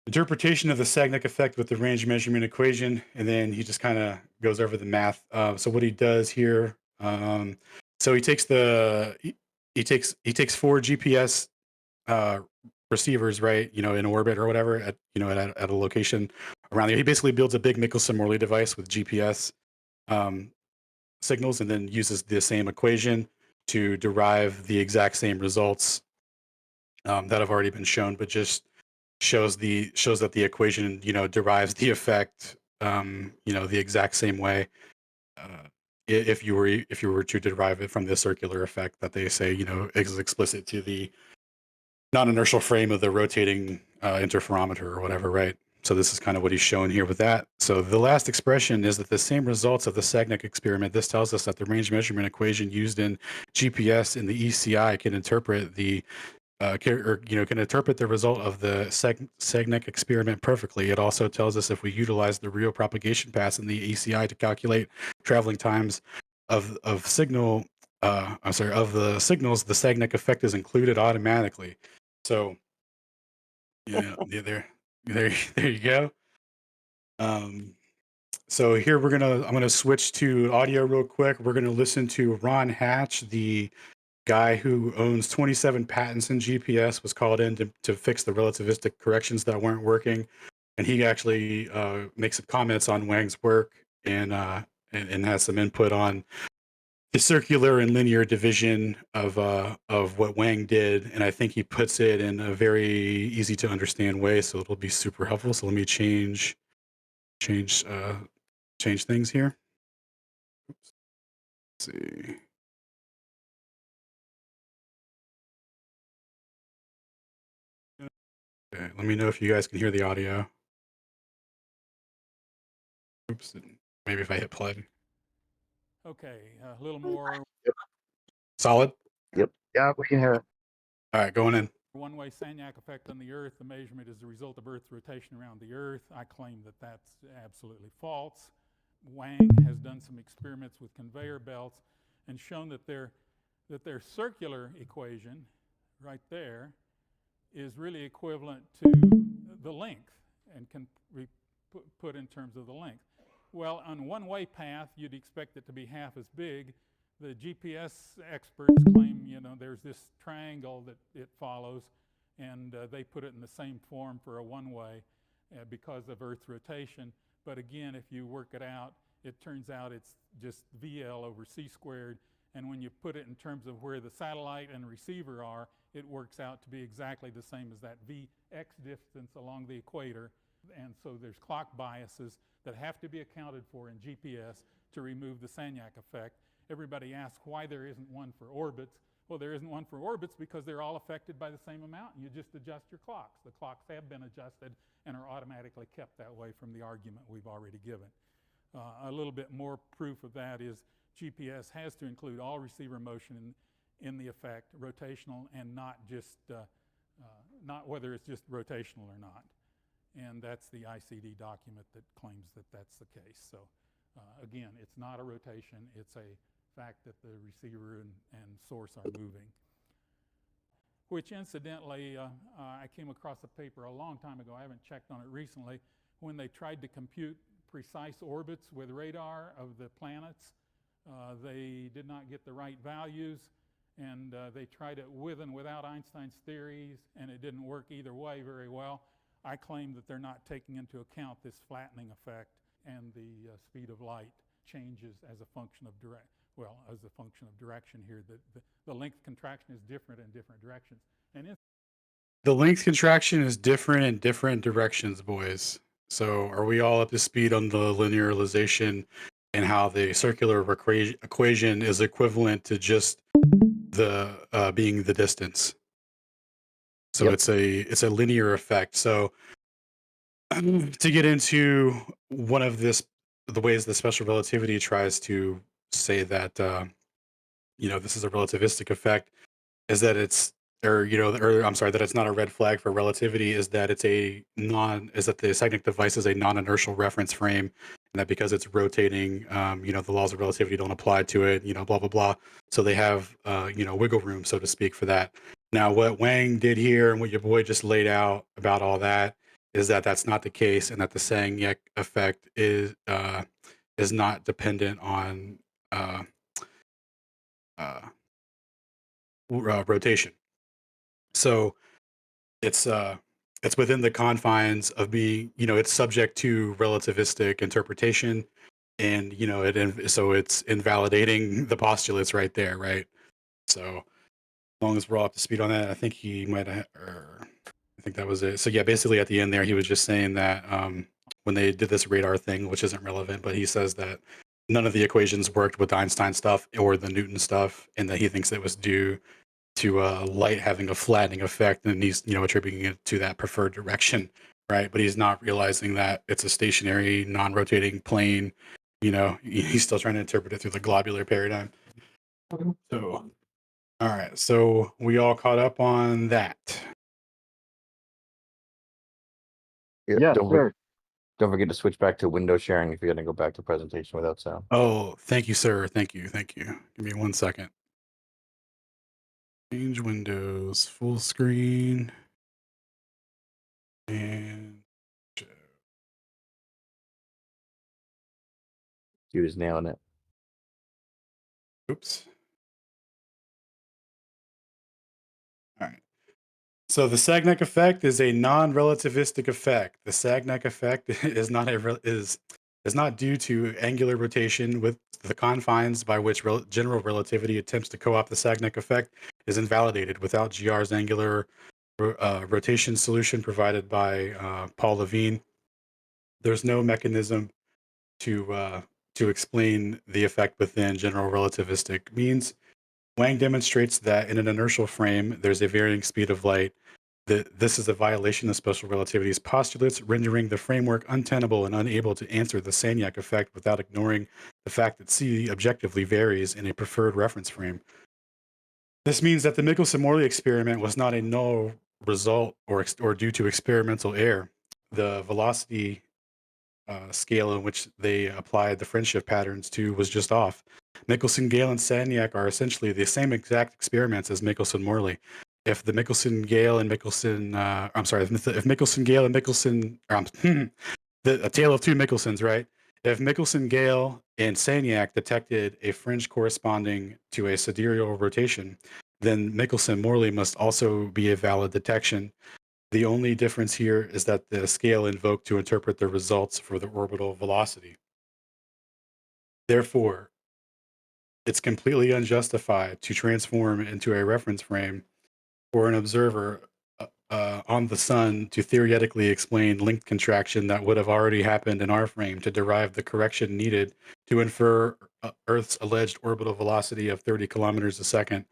Interpretation of the Sagnac effect with the range measurement equation, and then he just kind of goes over the math. So what he does here, so he takes he takes four GPS uh, receivers, right? In orbit or whatever, at a location around there. He basically builds a big Michelson-Morley device with GPS um, signals, and then uses the same equation to derive the exact same results that have already been shown, but just shows that the equation derives the effect the exact same way if you were to derive it from the circular effect that they say is explicit to the non-inertial frame of the rotating interferometer or whatever, right? So this is kind of what he's showing here with that. So the last expression is that the same results of the Sagnac experiment. This tells us that the range measurement equation used in GPS in the ECI can interpret can interpret the result of the Sagnac experiment perfectly. It also tells us if we utilize the real propagation paths in the ECI to calculate traveling times of signal, of the signals, the Sagnac effect is included automatically. So, yeah, there you go. So here I'm gonna switch to audio real quick. We're gonna listen to Ron Hatch, the guy who owns 27 patents in GPS, was called in to fix the relativistic corrections that weren't working, and he actually makes some comments on Wang's work and has some input on circular and linear division of what Wang did, and I think he puts it in a very easy to understand way, so it'll be super helpful. So let me change things here. Oops. Let's see. Okay, let me know if you guys can hear the audio. Oops, maybe if I hit play. Okay, a little more Solid. Yeah, we can hear it. All right, going in. one-way Sagnac effect on the Earth. The measurement is the result of Earth's rotation around the Earth. I claim that that's absolutely false. Wang has done some experiments with conveyor belts and shown that their circular equation right there is really equivalent to the length and can be put in terms of the length. Well, on one-way path, you'd expect it to be half as big. The GPS experts claim, there's this triangle that it follows, and they put it in the same form for a one-way because of Earth's rotation. But again, if you work it out, it turns out it's just VL over C squared. And when you put it in terms of where the satellite and receiver are, it works out to be exactly the same as that VX distance along the equator. And so there's clock biases that have to be accounted for in GPS to remove the Sagnac effect. Everybody asks why there isn't one for orbits. Well, there isn't one for orbits because they're all affected by the same amount, and you just adjust your clocks. The clocks have been adjusted and are automatically kept that way from the argument we've already given. A little bit more proof of that is GPS has to include all receiver motion in the effect, rotational and not just not whether it's just rotational or not. And that's the ICD document that claims that that's the case. So again, it's not a rotation, it's a fact that the receiver and source are moving. Which incidentally, I came across a paper a long time ago, I haven't checked on it recently, when they tried to compute precise orbits with radar of the planets. They did not get the right values, and they tried it with and without Einstein's theories, and it didn't work either way very well. I claim that they're not taking into account this flattening effect and the speed of light changes as a function of direction here. The length contraction is different in different directions. And the length contraction is different in different directions, boys. So are we all up to speed on the linearization and how the circular equation is equivalent to just the being the distance? So Yep. it's a linear effect. So to get into one of the ways that special relativity tries to say that this is a relativistic effect is that it's that it's not a red flag for relativity is that the Sagnac device is a non-inertial reference frame, and that because it's rotating, the laws of relativity don't apply to it, blah blah blah. So they have wiggle room, so to speak, for that. Now, what Wang did here and what your boy just laid out about all that is that that's not the case, and that the Sagnac effect is not dependent on rotation. So it's within the confines of being, it's subject to relativistic interpretation, and so it's invalidating the postulates right there, right? So as long as we're all up to speed on that, I think he might have, I think that was it. So yeah, basically at the end there, he was just saying that when they did this radar thing, which isn't relevant, but he says that none of the equations worked with Einstein stuff or the Newton stuff, and that he thinks it was due to light having a flattening effect, and he's attributing it to that preferred direction, right? But he's not realizing that it's a stationary, non-rotating plane. He's still trying to interpret it through the globular paradigm. So, all right, so we all caught up on that. Yes, sir. Don't forget to switch back to window sharing if you're going to go back to presentation without sound. Oh, thank you, sir. Thank you. Give me 1 second. Change windows, full screen, and He was nailing it. oops. All right. So the Sagnac effect is a non-relativistic effect. The Sagnac effect is not a is not due to angular rotation with the confines by which general relativity attempts to co-opt the Sagnac effect is invalidated without GR's angular rotation solution provided by Paul Levine. There's no mechanism to explain the effect within general relativistic means. Wang demonstrates that in an inertial frame, there's a varying speed of light. This is a violation of special relativity's postulates, rendering the framework untenable and unable to answer the Sagnac effect without ignoring the fact that C objectively varies in a preferred reference frame. This means that the Michelson-Morley experiment was not a null result or due to experimental error. The velocity scale in which they applied the friendship patterns to was just off. Michelson-Gale and Sagnac are essentially the same exact experiments as Michelson-Morley. If the Michelson-Gale and Michelson, if Michelson-Gale and Michelson, a tale of two Michelsons, right? If Michelson-Gale and Sagnac detected a fringe corresponding to a sidereal rotation, then Michelson-Morley must also be a valid detection. The only difference here is that the scale invoked to interpret the results for the orbital velocity. Therefore, it's completely unjustified to transform into a reference frame for an observer on the sun to theoretically explain length contraction that would have already happened in our frame to derive the correction needed to infer Earth's alleged orbital velocity of 30 kilometers a second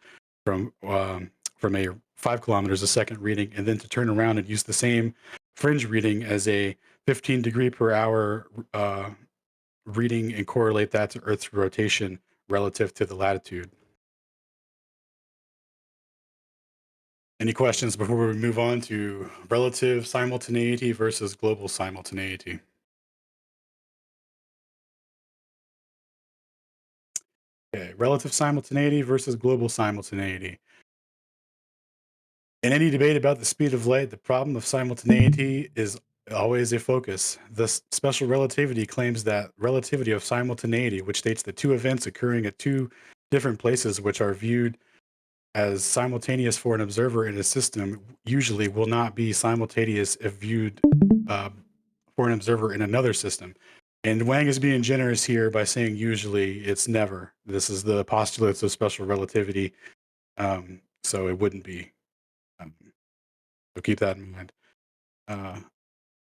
from a 5 kilometers a second reading, and then to turn around and use the same fringe reading as a 15 degree per hour reading and correlate that to Earth's rotation relative to the latitude. Any questions before we move on to relative simultaneity versus global simultaneity? Okay, relative simultaneity versus global simultaneity. In any debate about the speed of light, the problem of simultaneity is always a focus. Thus, special relativity claims that relativity of simultaneity, which states that two events occurring at two different places which are viewed as simultaneous for an observer in a system, usually will not be simultaneous if viewed for an observer in another system. And Wang is being generous here by saying usually, it's never. This is the postulates of special relativity, so it wouldn't be. So keep that in mind.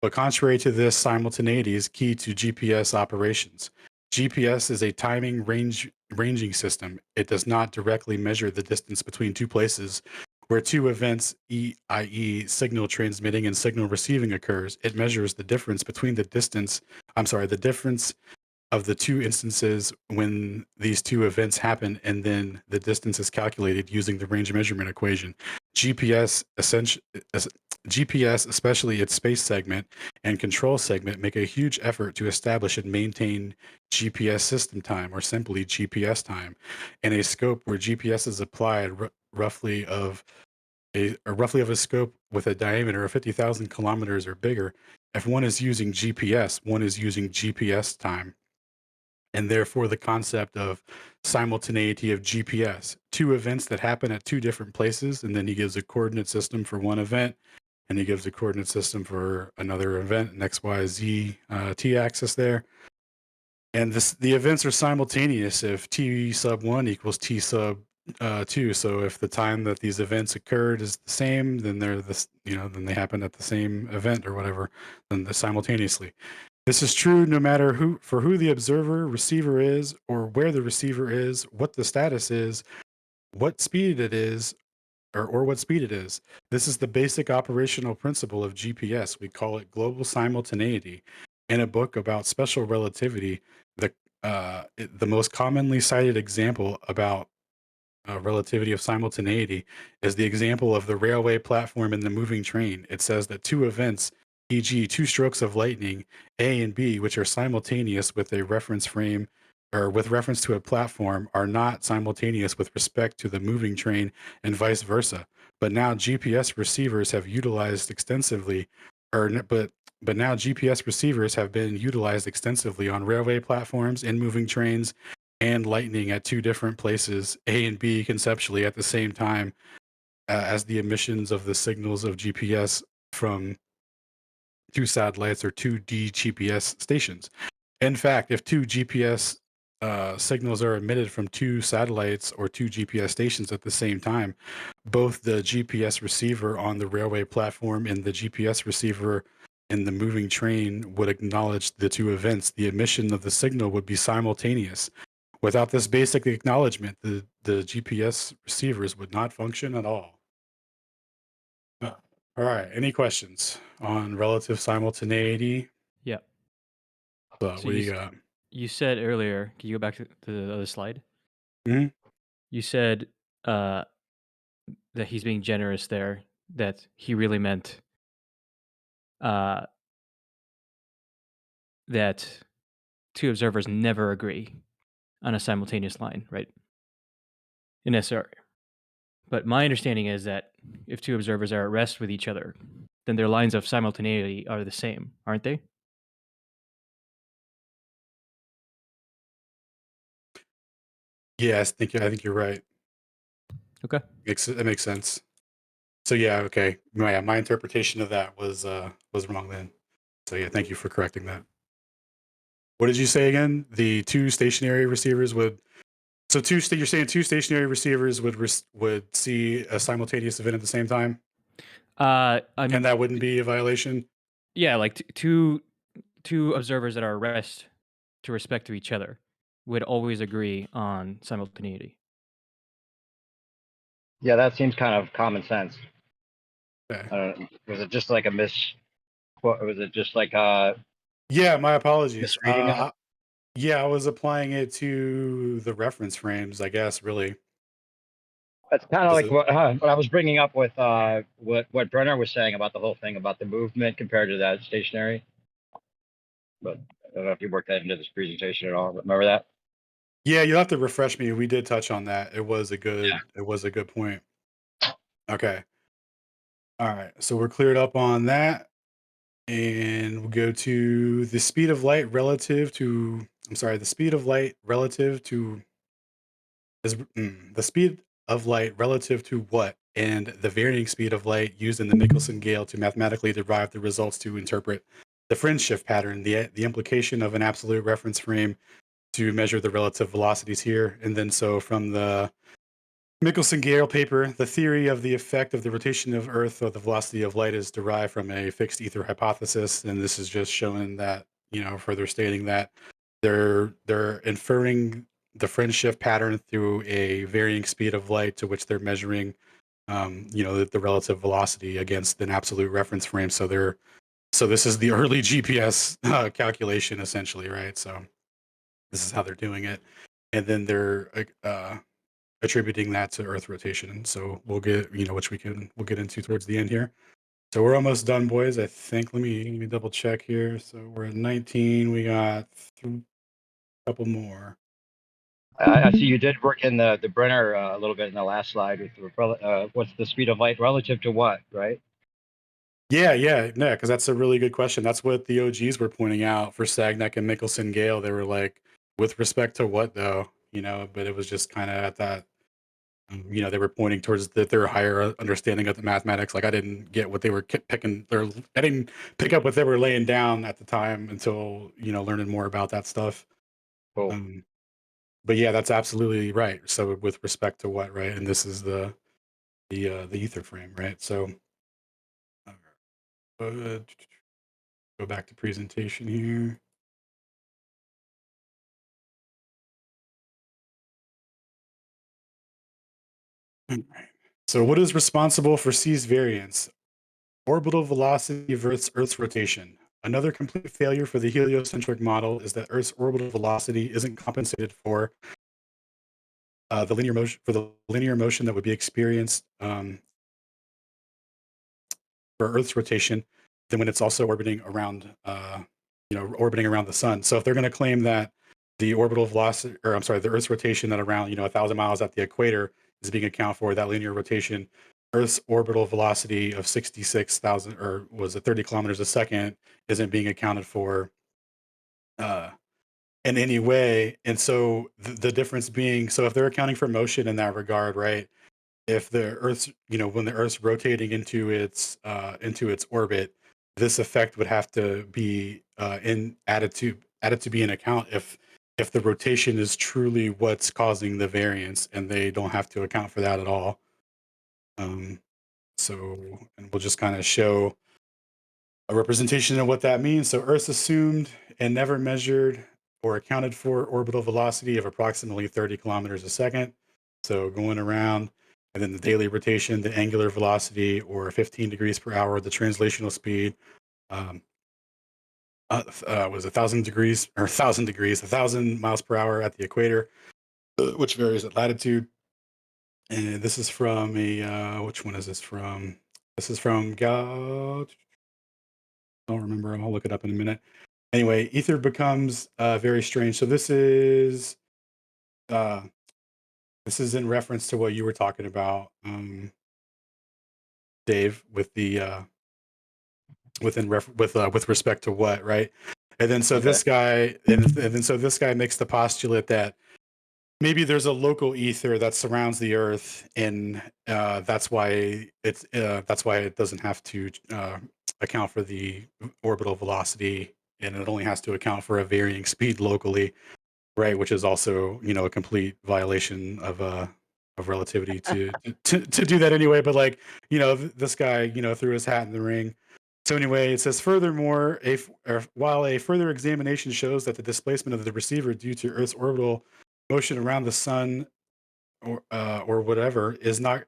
But contrary to this, simultaneity is key to GPS operations. GPS is a timing ranging system. It does not directly measure the distance between two places where two events, i.e. signal transmitting and signal receiving occurs. It measures the difference between the difference of the two instances when these two events happen, and then the distance is calculated using the range measurement equation. GPS, especially its space segment and control segment, make a huge effort to establish and maintain GPS system time, or simply GPS time, in a scope where GPS is applied roughly of a scope with a diameter of 50,000 kilometers or bigger. If one is using GPS, one is using GPS time. And therefore the concept of simultaneity of GPS, two events that happen at two different places, and then he gives a coordinate system for one event, and he gives a coordinate system for another event, an X, Y, Z, T axis there. And the events are simultaneous if T sub 1 equals T sub 2. So if the time that these events occurred is the same, then then they happen at the same event or whatever, then they're simultaneously. This is true no matter who the observer receiver is, or where the receiver is, what the status is, what speed it is, or what speed it is. This is the basic operational principle of GPS. We call it global simultaneity. In a book about special relativity, the most commonly cited example about relativity of simultaneity is the example of the railway platform and the moving train. It says that two events, e.g. two strokes of lightning, A and B, which are simultaneous with a reference frame or with reference to a platform, are not simultaneous with respect to the moving train, and vice versa. But now GPS receivers have utilized extensively, but now GPS receivers have been utilized extensively on railway platforms and moving trains and lightning at two different places, A and B, conceptually at the same time, as the emissions of the signals of GPS from two satellites or two DGPS stations. In fact, if two GPS signals are emitted from two satellites or two GPS stations at the same time, both the GPS receiver on the railway platform and the GPS receiver in the moving train would acknowledge the two events. The emission of the signal would be simultaneous. Without this basic acknowledgement, the GPS receivers would not function at all. All right. Any questions on relative simultaneity? Yeah. So So what do you you s- got? You said earlier, can you go back to the other slide? Mhm. You said that he's being generous there, that he really meant uh, that two observers never agree on a simultaneous line, right? In SR. But my understanding is that if two observers are at rest with each other, then their lines of simultaneity are the same, aren't they? Yeah, I think you're right. Okay. That makes sense. So yeah, okay. My interpretation of that was wrong then. So yeah, thank you for correcting that. What did you say again? The two stationary receivers would you're saying two stationary receivers would see a simultaneous event at the same time, I mean, and that wouldn't be a violation. yeah, like two observers that are at rest to respect to each other would always agree on simultaneity. Yeah, that seems kind of common sense. Okay. I don't know. Was it just like a was it just like Yeah, my apologies. misreading that? Yeah, I was applying it to the reference frames, I guess. Really, That's kind of is like it? what I was bringing up with what Brenner was saying about the whole thing about the movement compared to that stationary. But I don't know if you worked that into this presentation at all. Remember that? Yeah, you'll have to refresh me. We did touch on that. It was a Yeah. good point. Okay. All right. So we're cleared up on that. And we'll go to the speed of light relative to, I'm sorry, the speed of light relative to the speed of light relative to what? And the varying speed of light used in the Michelson scale to mathematically derive the results to interpret the fringe shift pattern, the implication of an absolute reference frame to measure the relative velocities here. And then so from the Michelson-Gale paper, the theory of the effect of the rotation of Earth or the velocity of light is derived from a fixed ether hypothesis, and this is just showing that, further stating that they're inferring the fringe shift pattern through a varying speed of light to which they're measuring, the relative velocity against an absolute reference frame. So this is the early GPS calculation, essentially, right? So this is how they're doing it, and then they're attributing that to Earth rotation. So we'll get, which we'll get into towards the end here. So we're almost done, boys. I think. Let me double check here. So we're at 19. We got a couple more. I see you did work in the Brenner a little bit in the last slide with what's the speed of light relative to what, right? Yeah, because that's a really good question. That's what the OGs were pointing out for Sagnac and Michelson Gale. They were like, with respect to what though? But it was just kind of at that. They were pointing towards their higher understanding of the mathematics. Like I didn't get what they were picking. I didn't pick up what they were laying down at the time until learning more about that stuff. Cool. But yeah, that's absolutely right. So with respect to what, right? And this is the ether frame, right? So go back to presentation here. All right. So what is responsible for C's variance? Orbital velocity versus Earth's rotation. Another complete failure for the heliocentric model is that Earth's orbital velocity isn't compensated for the linear motion that would be experienced for Earth's rotation than when it's also orbiting around the sun. So if they're going to claim that the orbital velocity, or I'm sorry, the Earth's rotation at around 1,000 miles at the equator is being accounted for, that linear rotation, Earth's orbital velocity of 66,000, or was it 30 kilometers a second, isn't being accounted for in any way. And so the difference being, so if they're accounting for motion in that regard, right? If the Earth's, when the Earth's rotating into its orbit, this effect would have to be added to added to be an account if the rotation is truly what's causing the variance, and they don't have to account for that at all. So, and we'll just kind of show a representation of what that means. So Earth's assumed and never measured or accounted for orbital velocity of approximately 30 kilometers a second. So going around, and then the daily rotation, the angular velocity, or 15 degrees per hour, the translational speed, was 1,000 degrees or 1,000 miles per hour at the equator, which varies at latitude. And this is from a, which one is this from? This is from Gal. Don't remember. I'll look it up in a minute. Anyway, ether becomes very strange. So this is in reference to what you were talking about, Dave, with the with respect to what, right? And then so Okay. this guy, and then so this guy makes the postulate that maybe there's a local ether that surrounds the Earth, and that's why it doesn't have to account for the orbital velocity, and it only has to account for a varying speed locally, right? Which is also, a complete violation of relativity to do that anyway. But like, this guy, threw his hat in the ring. So anyway, it says furthermore, while a further examination shows that the displacement of the receiver due to Earth's orbital motion around the sun or whatever is not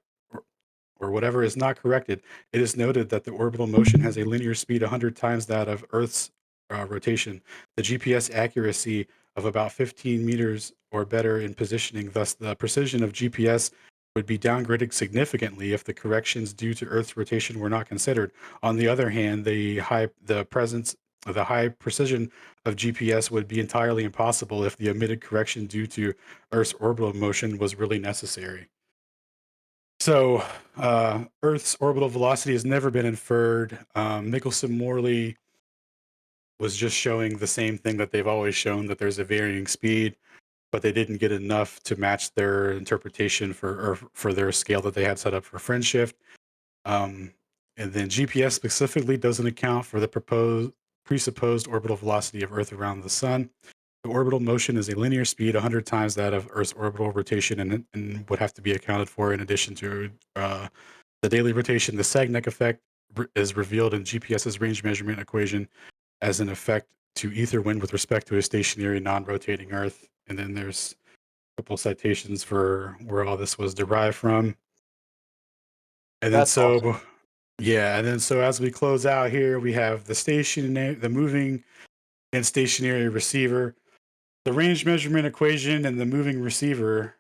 or whatever is not corrected, it is noted that the orbital motion has a linear speed 100 times that of Earth's rotation. The GPS accuracy of about 15 meters or better in positioning, thus the precision of GPS would be downgraded significantly if the corrections due to Earth's rotation were not considered. On the other hand, the high precision of GPS would be entirely impossible if the omitted correction due to Earth's orbital motion was really necessary. So, Earth's orbital velocity has never been inferred. Michelson-Morley was just showing the same thing that they've always shown, that there's a varying speed, but they didn't get enough to match their interpretation for their scale that they had set up for Friendshift. And then GPS specifically doesn't account for the presupposed orbital velocity of Earth around the sun. The orbital motion is a linear speed 100 times that of Earth's orbital rotation, and would have to be accounted for in addition to the daily rotation. The Sagnac effect is revealed in GPS's range measurement equation as an effect to ether wind with respect to a stationary non-rotating Earth. And then there's a couple citations for where all this was derived from. And then That's awesome. yeah, and then so as we close out here, we have the moving and stationary receiver, the range measurement equation, and the moving receiver.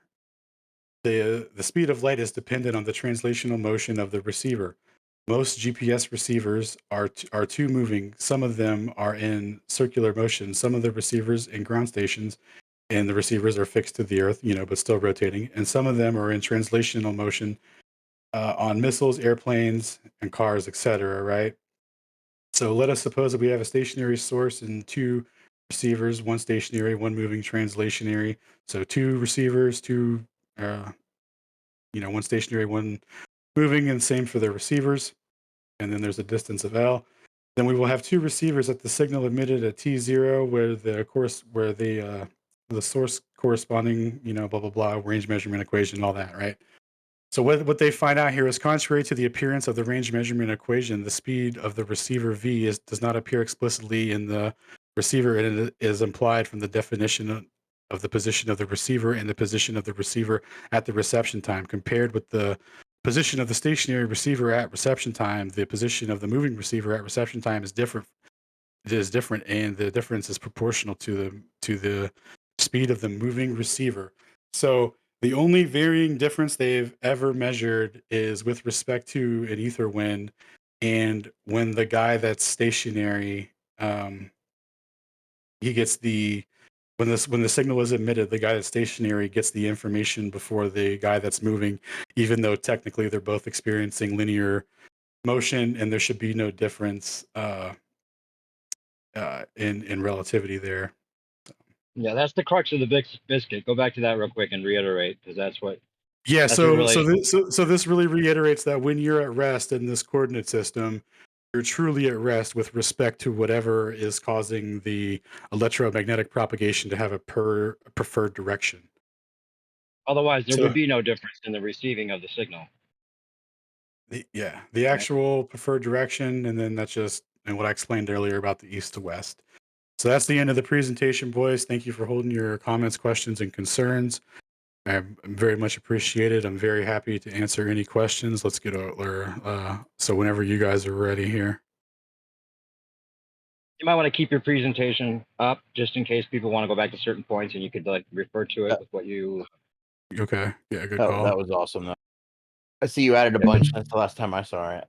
The speed of light is dependent on the translational motion of the receiver. Most GPS receivers are two moving. Some of them are in circular motion. Some of the receivers in ground stations and the receivers are fixed to the Earth, but still rotating. And some of them are in translational motion on missiles, airplanes, and cars, etc. Right? So let us suppose that we have a stationary source and two receivers, one stationary, one moving translationary. So two receivers, one stationary, one moving, and same for the receivers. And then there's a distance of L. Then we will have two receivers at the signal emitted at T0, where the source corresponding, blah blah blah, range measurement equation, all that, right? So what they find out here is, contrary to the appearance of the range measurement equation, the speed of the receiver V does not appear explicitly in the receiver, and it is implied from the definition of the position of the receiver and the position of the receiver at the reception time. Compared with the position of the stationary receiver at reception time, the position of the moving receiver at reception time is different. It is different, and the difference is proportional to the speed of the moving receiver. So the only varying difference they've ever measured is with respect to an ether wind, and when the guy that's stationary, he gets when the signal is emitted, the guy that's stationary gets the information before the guy that's moving, even though technically they're both experiencing linear motion, and there should be no difference in relativity there. Yeah, that's the crux of the biscuit. Go back to that real quick and reiterate, because that's what. Yeah, That's what really. so this really reiterates that when you're at rest in this coordinate system, you're truly at rest with respect to whatever is causing the electromagnetic propagation to have a preferred direction. Otherwise, there So would be no difference in the receiving of the signal. the actual preferred direction, and then that's just and what I explained earlier about the east to west. So that's the end of the presentation, boys. Thank you for holding your comments, questions, and concerns. I'm very much appreciated. I'm very happy to answer any questions. Let's get over. So whenever you guys are ready here. You might want to keep your presentation up just in case people want to go back to certain points, and you could like refer to it with what you. Okay. Yeah, good That call. was awesome. Though. I see you added a bunch. That's the last time I saw it.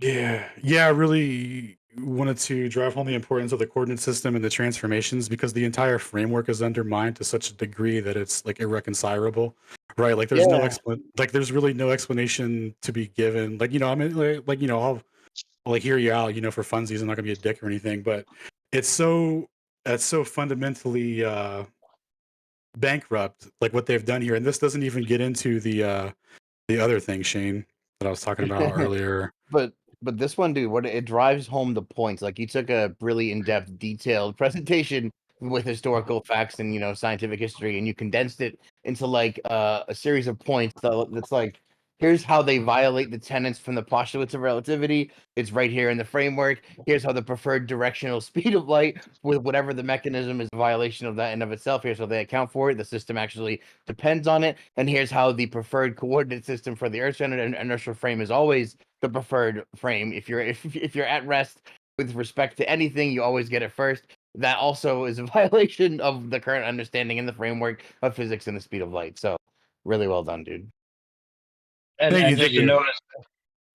Yeah, I really wanted to drive home the importance of the coordinate system and the transformations because the entire framework is undermined to such a degree that it's like irreconcilable, right? Like there's there's really no explanation to be given. Like, I mean, I'll like hear you out, for funsies. I'm not gonna be a dick or anything, but it's so fundamentally bankrupt, like what they've done here. And this doesn't even get into the other thing, Shane, that I was talking about earlier. But this one, dude, what it drives home the points. Like you took a really in-depth, detailed presentation with historical facts and scientific history, and you condensed it into like a series of points that's like, here's how they violate the tenets from the postulates of relativity. It's right here in the framework. Here's how the preferred directional speed of light, with whatever the mechanism is a violation of that in of itself. Here's how they account for it. The system actually depends on it. And here's how the preferred coordinate system for the Earth-centered inertial frame is always the preferred frame. If you're at rest with respect to anything, you always get it first. That also is a violation of the current understanding in the framework of physics and the speed of light. So, really well done, dude. And Thank you, just to notice,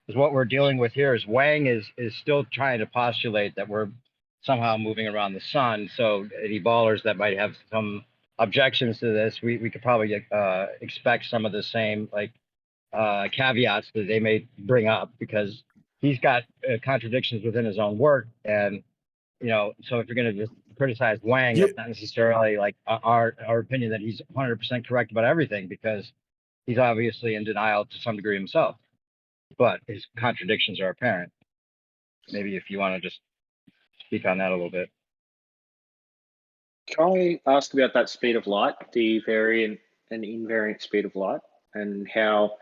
is what we're dealing with here is Wang is still trying to postulate that we're somehow moving around the sun. So any ballers that might have some objections to this, we could probably expect some of the same like caveats that they may bring up because he's got contradictions within his own work. And, so if you're going to just criticize Wang, that's not necessarily like our opinion that he's 100% correct about everything because he's obviously in denial to some degree himself. But his contradictions are apparent. Maybe if you want to just speak on that a little bit. Can I ask about that speed of light, the variant and invariant speed of light, and how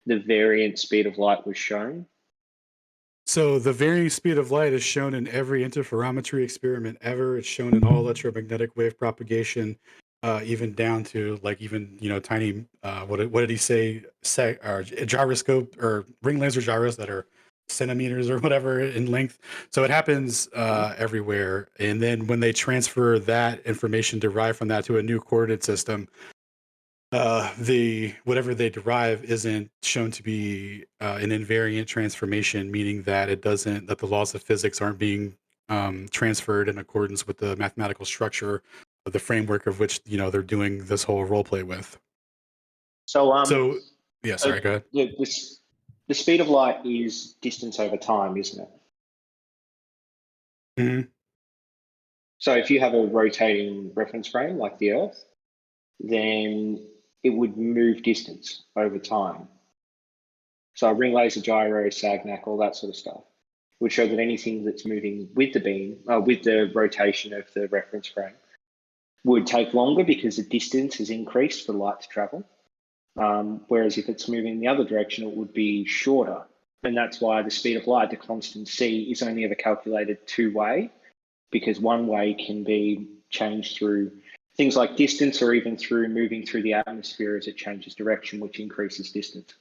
the variant speed of light was shown? So the varying speed of light is shown in every interferometry experiment ever. It's shown in all electromagnetic wave propagation, even down to like even tiny what did he say? Gyroscope or ring laser gyros that are centimeters or whatever in length. So it happens everywhere. And then when they transfer that information derived from that to a new coordinate system, the whatever they derive isn't shown to be an invariant transformation, meaning that that the laws of physics aren't being transferred in accordance with the mathematical structure of the framework of which they're doing this whole role play with. So yeah, sorry, go ahead. The speed of light is distance over time, isn't it? Mm-hmm. So if you have a rotating reference frame like the Earth, then it would move distance over time. So a ring laser gyro, SAGNAC, all that sort of stuff would show that anything that's moving with the beam, with the rotation of the reference frame, would take longer because the distance has increased for light to travel. Whereas if it's moving in the other direction, it would be shorter. And that's why the speed of light, the constant c, is only ever calculated two-way, because one way can be changed through things like distance or even through moving through the atmosphere as it changes direction, which increases distance.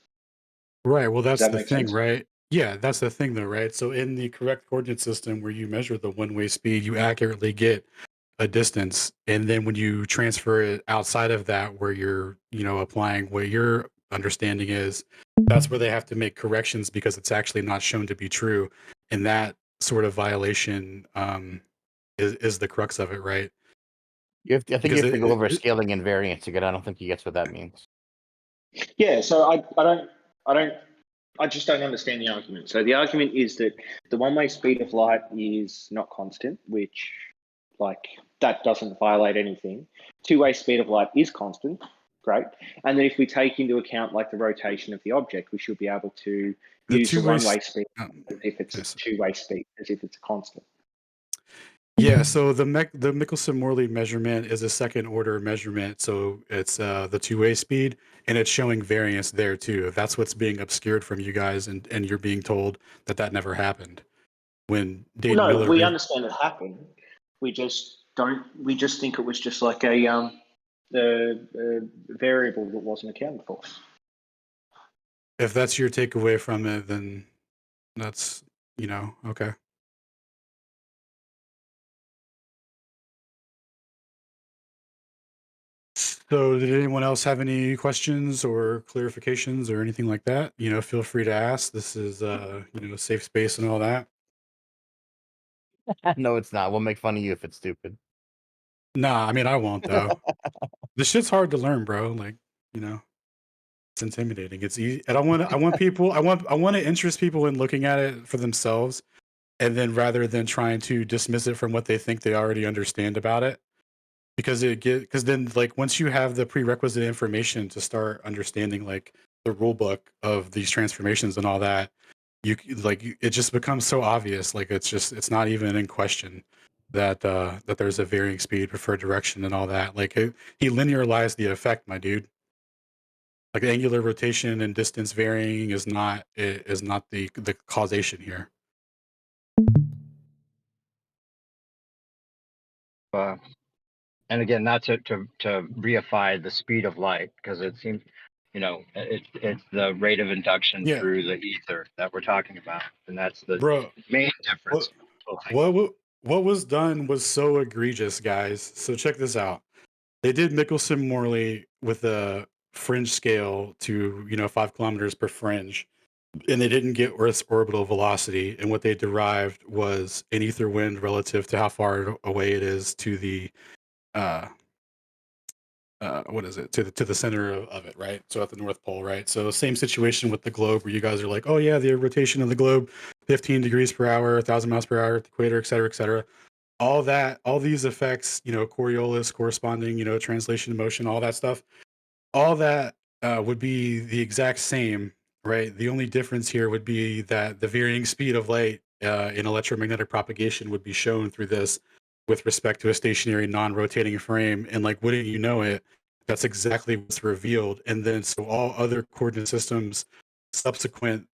Right. Well, that's Does that the make thing, sense? right? Yeah, that's the thing, though, right? So in the correct coordinate system where you measure the one-way speed, you accurately get a distance. And then when you transfer it outside of that, where you're, applying what your understanding is, that's where they have to make corrections because it's actually not shown to be true. And that sort of violation is the crux of it, right? I think you have to go over scaling invariance again. I don't think he gets what that means. Yeah, so I just don't understand the argument. So the argument is that the one-way speed of light is not constant, which that doesn't violate anything. Two-way speed of light is constant. great. And then if we take into account like the rotation of the object, we should be able to The use the two-way one-way speed oh, as if it's a yes. two-way speed, as if it's a constant. Yeah, so the Michelson-Morley measurement is a second order measurement, so it's the two-way speed, and it's showing variance there too. That's what's being obscured from you guys, and you're being told that that never happened. When Dayton No, Miller, we understand it happened. We just don't. We just think it was just like a variable that wasn't accounted for. if that's your takeaway from it, then that's okay. So, did anyone else have any questions or clarifications or anything like that? Feel free to ask. This is safe space and all that. No, it's not. We'll make fun of you if it's stupid. Nah, I mean I won't though. This shit's hard to learn, bro. Like, it's intimidating. It's easy. And I want to interest people in looking at it for themselves, and then rather than trying to dismiss it from what they think they already understand about it. Because then like once you have the prerequisite information to start understanding like the rule book of these transformations and all that, it just becomes so obvious. Like it's not even in question that that there's a varying speed, preferred direction, and all that. Like he linearized the effect, my dude. Like angular rotation and distance varying is not the causation here. And again, not to reify the speed of light, because it seems, it's the rate of induction Yeah. through the ether that we're talking about, and that's the Bro, main difference. what was done was so egregious, guys. So check this out. They did Michelson-Morley with a fringe scale to 5 kilometers per fringe, and they didn't get Earth's orbital velocity. And what they derived was an ether wind relative to how far away it is to the what is it, to the center of it, right? So at the North Pole, right? So same situation with the globe, where you guys are like, oh yeah, the rotation of the globe, 15 degrees per hour, 1,000 miles per hour at the equator, et cetera, et cetera. All these effects, Coriolis corresponding, translation motion, all that stuff, all that would be the exact same, right? The only difference here would be that the varying speed of light in electromagnetic propagation would be shown through this with respect to a stationary non-rotating frame. And like, wouldn't you know it, that's exactly what's revealed. And then so all other coordinate systems subsequent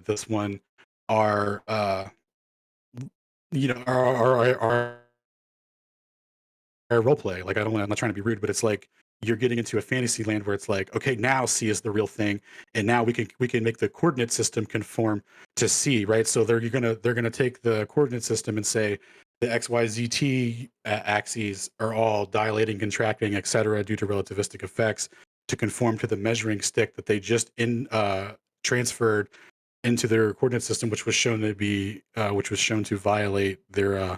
this one are role play. Like I'm not trying to be rude, but it's like you're getting into a fantasy land where it's like, okay, now C is the real thing, and now we can make the coordinate system conform to C, right? So they're gonna take the coordinate system and say the X, Y, Z, T axes are all dilating, contracting, etc., due to relativistic effects to conform to the measuring stick that they just transferred into their coordinate system, which was shown to violate their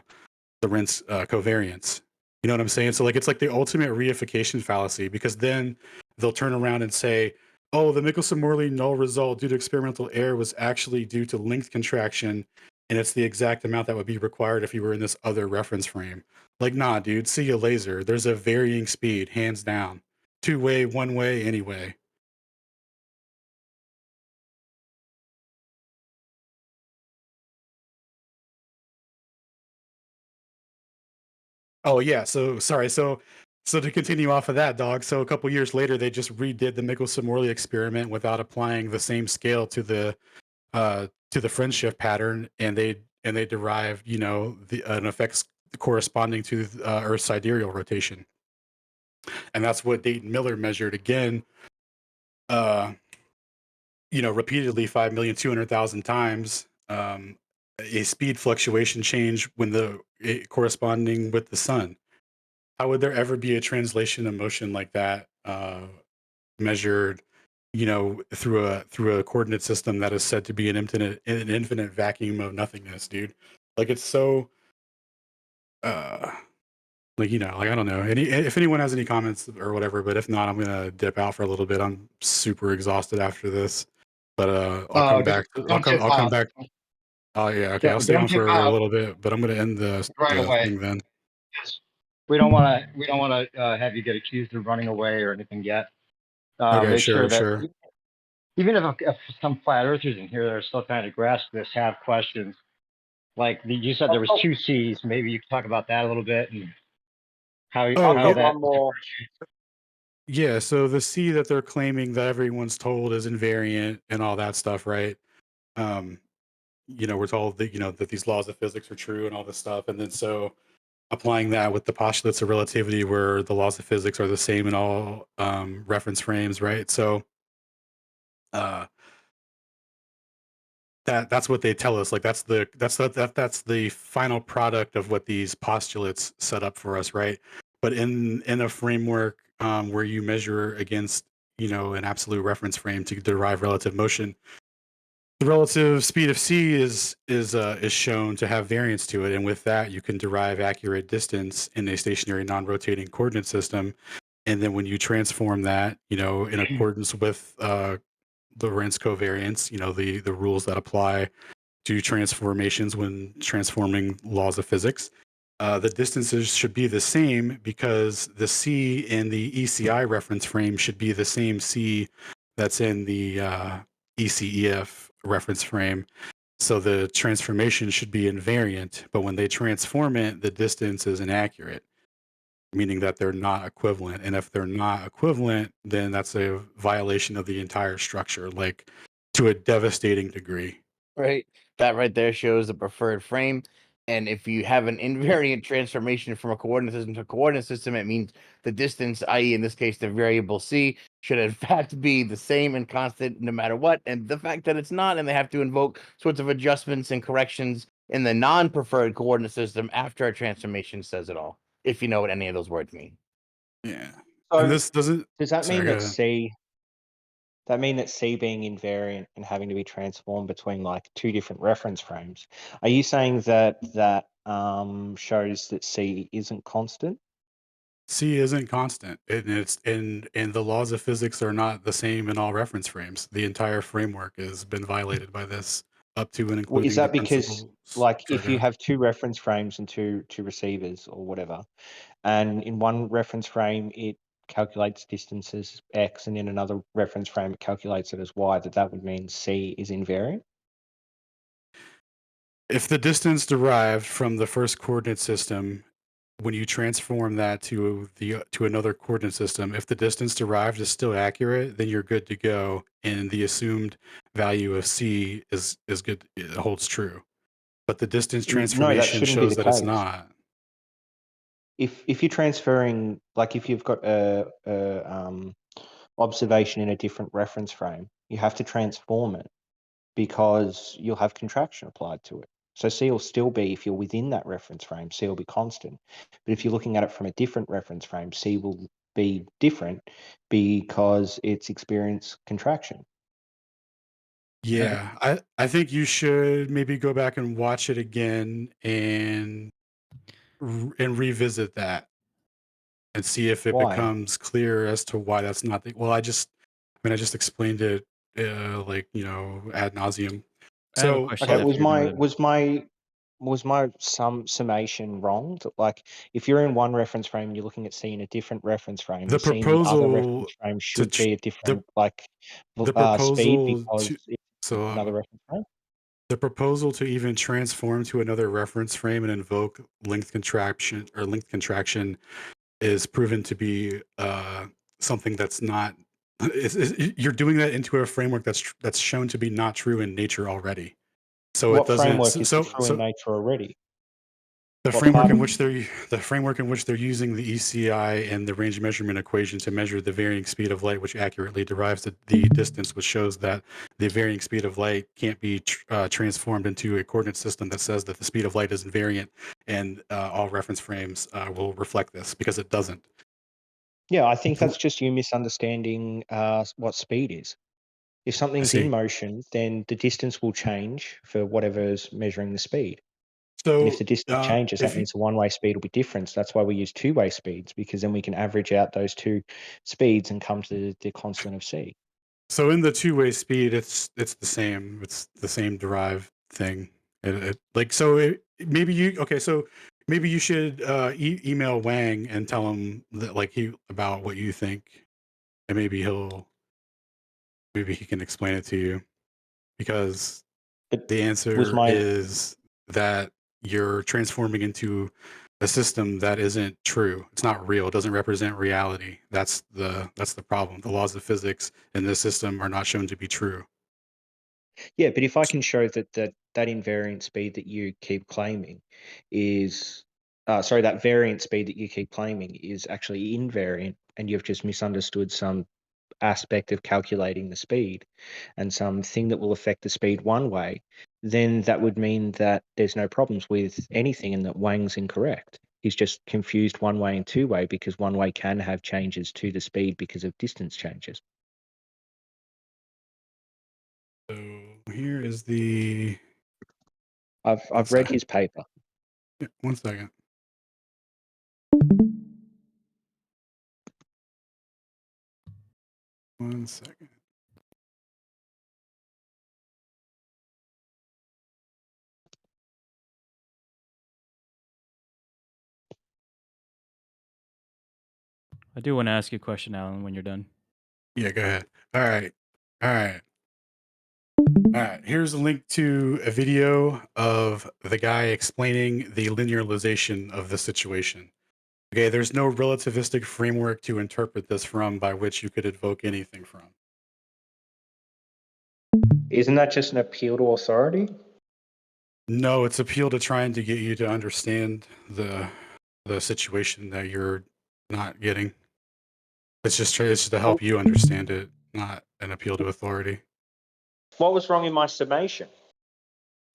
Lorentz covariance. You know what I'm saying? So like it's like the ultimate reification fallacy, because then they'll turn around and say, oh, the Michelson-Morley null result due to experimental error was actually due to length contraction, and it's the exact amount that would be required if you were in this other reference frame. Like, nah, dude, see you laser. There's a varying speed, hands down. 2-way, 1-way, anyway. Oh yeah, so sorry. So to continue off of that, dog. So a couple years later, they just redid the Michelson-Morley experiment without applying the same scale to the fringe shift pattern, and they derived an effects corresponding to Earth's sidereal rotation, and that's what Dayton Miller measured again. Repeatedly 5,200,000 times. A speed fluctuation change when corresponding with the sun. How would there ever be a translation of motion like that measured, through a coordinate system that is said to be an infinite vacuum of nothingness, dude? Like it's so, like I don't know. If anyone has any comments or whatever, but if not, I'm gonna dip out for a little bit. I'm super exhausted after this, but I'll come back. I'll come back. Oh yeah, okay. I'll stay on for a little bit, but I'm gonna end the away. thing then. We don't want to have you get accused of running away or anything yet. Okay, make sure that sure. even if some flat earthers in here that are still trying to grasp this have questions, like you said there was two C's, maybe you could talk about that a little bit and how Oh, how yeah. that Yeah, so the C that they're claiming that everyone's told is invariant and all that stuff, right? Um, we're told that that these laws of physics are true and all this stuff, and then so applying that with the postulates of relativity, where the laws of physics are the same in all reference frames, right? So uh, that's what they tell us. Like that's the final product of what these postulates set up for us, right? But in a framework where you measure against an absolute reference frame to derive relative motion, the relative speed of c is shown to have variance to it, and with that you can derive accurate distance in a stationary non-rotating coordinate system. And then when you transform that in accordance with Lorentz covariance, the rules that apply to transformations when transforming laws of physics, the distances should be the same because the c in the ECI reference frame should be the same c that's in the ECEF reference frame. So the transformation should be invariant, but when they transform it, the distance is inaccurate, meaning that they're not equivalent. And if they're not equivalent, then that's a violation of the entire structure, like to a devastating degree. Right. That right there shows the preferred frame. And if you have an invariant transformation from a coordinate system to a coordinate system, it means the distance, i.e., in this case, the variable c, should in fact be the same and constant no matter what. And the fact that it's not, and they have to invoke sorts of adjustments and corrections in the non-preferred coordinate system after a transformation says it all, if you know what any of those words mean. Yeah. So And this doesn't. does that Sorry, mean go that ahead. C being invariant and having to be transformed between like two different reference frames? Are you saying that shows that C isn't constant? C isn't constant, and and the laws of physics are not the same in all reference frames. The entire framework has been violated by this, up to and Well, is including the that because principles. like Sorry, if go you ahead. have two reference frames and two receivers or whatever, and in one reference frame it calculates distances X and in another reference frame it calculates it as Y, that would mean C is invariant? If the distance derived from the first coordinate system, when you transform that to another coordinate system, if the distance derived is still accurate, then you're good to go, and the assumed value of c is good. It holds true. But the distance No, that transformation shouldn't be shows the that it's case. not. If you're transferring, like if you've got a observation in a different reference frame, you have to transform it because you'll have contraction applied to it. So C will still be, if you're within that reference frame, C will be constant. But if you're looking at it from a different reference frame, C will be different because it's experienced contraction. Yeah, I think you should maybe go back and watch it again and revisit that and see if it Why? becomes clear as to why that's not the. Well, I just explained it like ad nauseum. I have a So question Okay, after you're done with it. was my summation wrong? That, like, if you're in one reference frame, you're looking at C in a different reference frame, the and C in the other proposal reference frame to should tr- be a the different, like, the speed proposal because to it's so another reference frame? the proposal to even transform to another reference frame and invoke length contraction is proven to be something that's not. You're doing that into a framework that's shown to be not true in nature already. So it What doesn't. framework isn't So true in nature already? the What part of framework in which they're using the ECI and the range measurement equation to measure the varying speed of light, which accurately derives the distance, which shows that the varying speed of light can't be transformed into a coordinate system that says that the speed of light is invariant, and all reference frames will reflect this because it doesn't. Yeah, I think So, that's just you misunderstanding what speed is. If I something's in see. motion, then the distance will change for whatever's measuring the speed. And if So the distance changes, that if you means the one-way speed will be different. So that's why we use two-way speeds, because then we can average out those two speeds and come to the constant of C. So in the two-way speed, it's the same. It's the same derived thing. Like so. Maybe you okay? So maybe you should email Wang and tell him that like about what you think. and maybe he can explain it to you, because But the was answer my is that you're transforming into a system that isn't true. It's not real. It doesn't represent reality. That's the problem. The laws of physics in this system are not shown to be true. yeah, but if I can show that invariant speed that you keep claiming is sorry, that variant speed that you keep claiming is actually invariant, and you've just misunderstood some aspect of calculating the speed and something that will affect the speed one way, then that would mean that there's no problems with anything and that Wang's incorrect. He's just confused one way and two way, because one way can have changes to the speed because of distance changes. So here is the I've read second. his paper. Yeah, 1 second. One second. I do want to ask you a question, Alan, when you're done. Yeah, go ahead. All right. All right. All right. Here's a link to a video of the guy explaining the linearization of the situation. Okay, there's no relativistic framework to interpret this from by which you could invoke anything from. Isn't that just an appeal to authority? No, it's appeal to trying to get you to understand the situation that you're not getting. It's just to help you understand it, not an appeal to authority. What was wrong in my summation?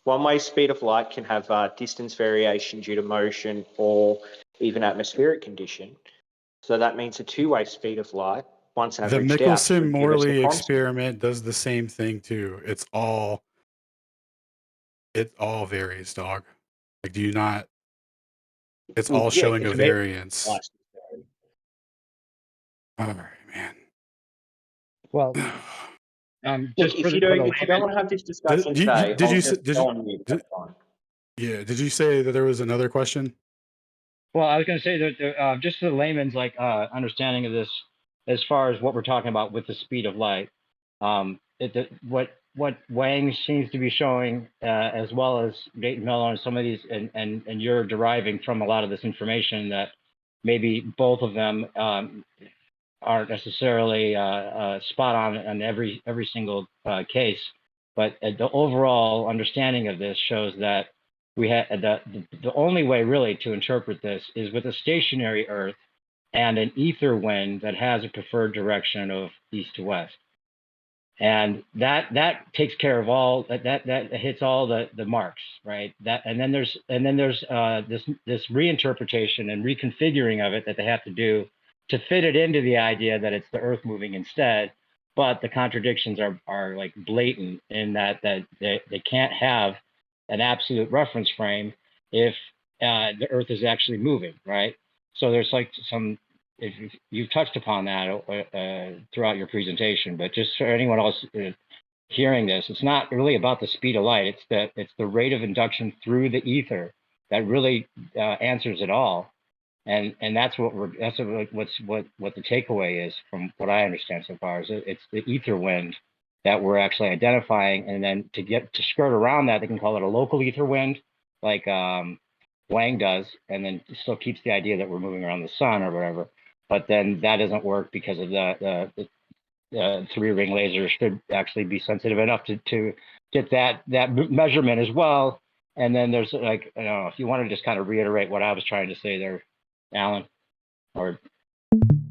One-way speed of light can have distance variation due to motion or even atmospheric condition. So that means a two-way speed of light, once The averaged out, should give us a Michelson-Morley constant. experiment does the same thing too. It all varies, dog. Like, do you not? It's all showing a variance. All right, man. Well, Look, just if for you the don't want to have this discussion today, did I'll you just go on mute. That's fine. Yeah, did you say that there was another question? Well, I was going to say that just the layman's understanding of this, as far as what we're talking about with the speed of light, what Wang seems to be showing, as well as Dayton Miller and some of these, and you're deriving from a lot of this information, that maybe both of them aren't necessarily spot on every single case, but the overall understanding of this shows that we had the only way really to interpret this is with a stationary Earth and an ether wind that has a preferred direction of east to west, and that takes care of all that hits all the marks, right? That and then there's this reinterpretation and reconfiguring of it that they have to do to fit it into the idea that it's the Earth moving instead. But the contradictions are like blatant in that they can't have an absolute reference frame if the Earth is actually moving, right? So there's like some, if you've touched upon that throughout your presentation, but just for anyone else hearing this, it's not really about the speed of light. It's the rate of induction through the ether that really answers it all, and that's what the takeaway is from what I understand so far. Is it's the ether wind that we're actually identifying, and then to skirt around that, they can call it a local ether wind, like Wang does, and then it still keeps the idea that we're moving around the sun or whatever. But then that doesn't work because of the three-ring laser should actually be sensitive enough to get that measurement as well. And then there's like, I don't know, if you want to just kind of reiterate what I was trying to say there, Alan, or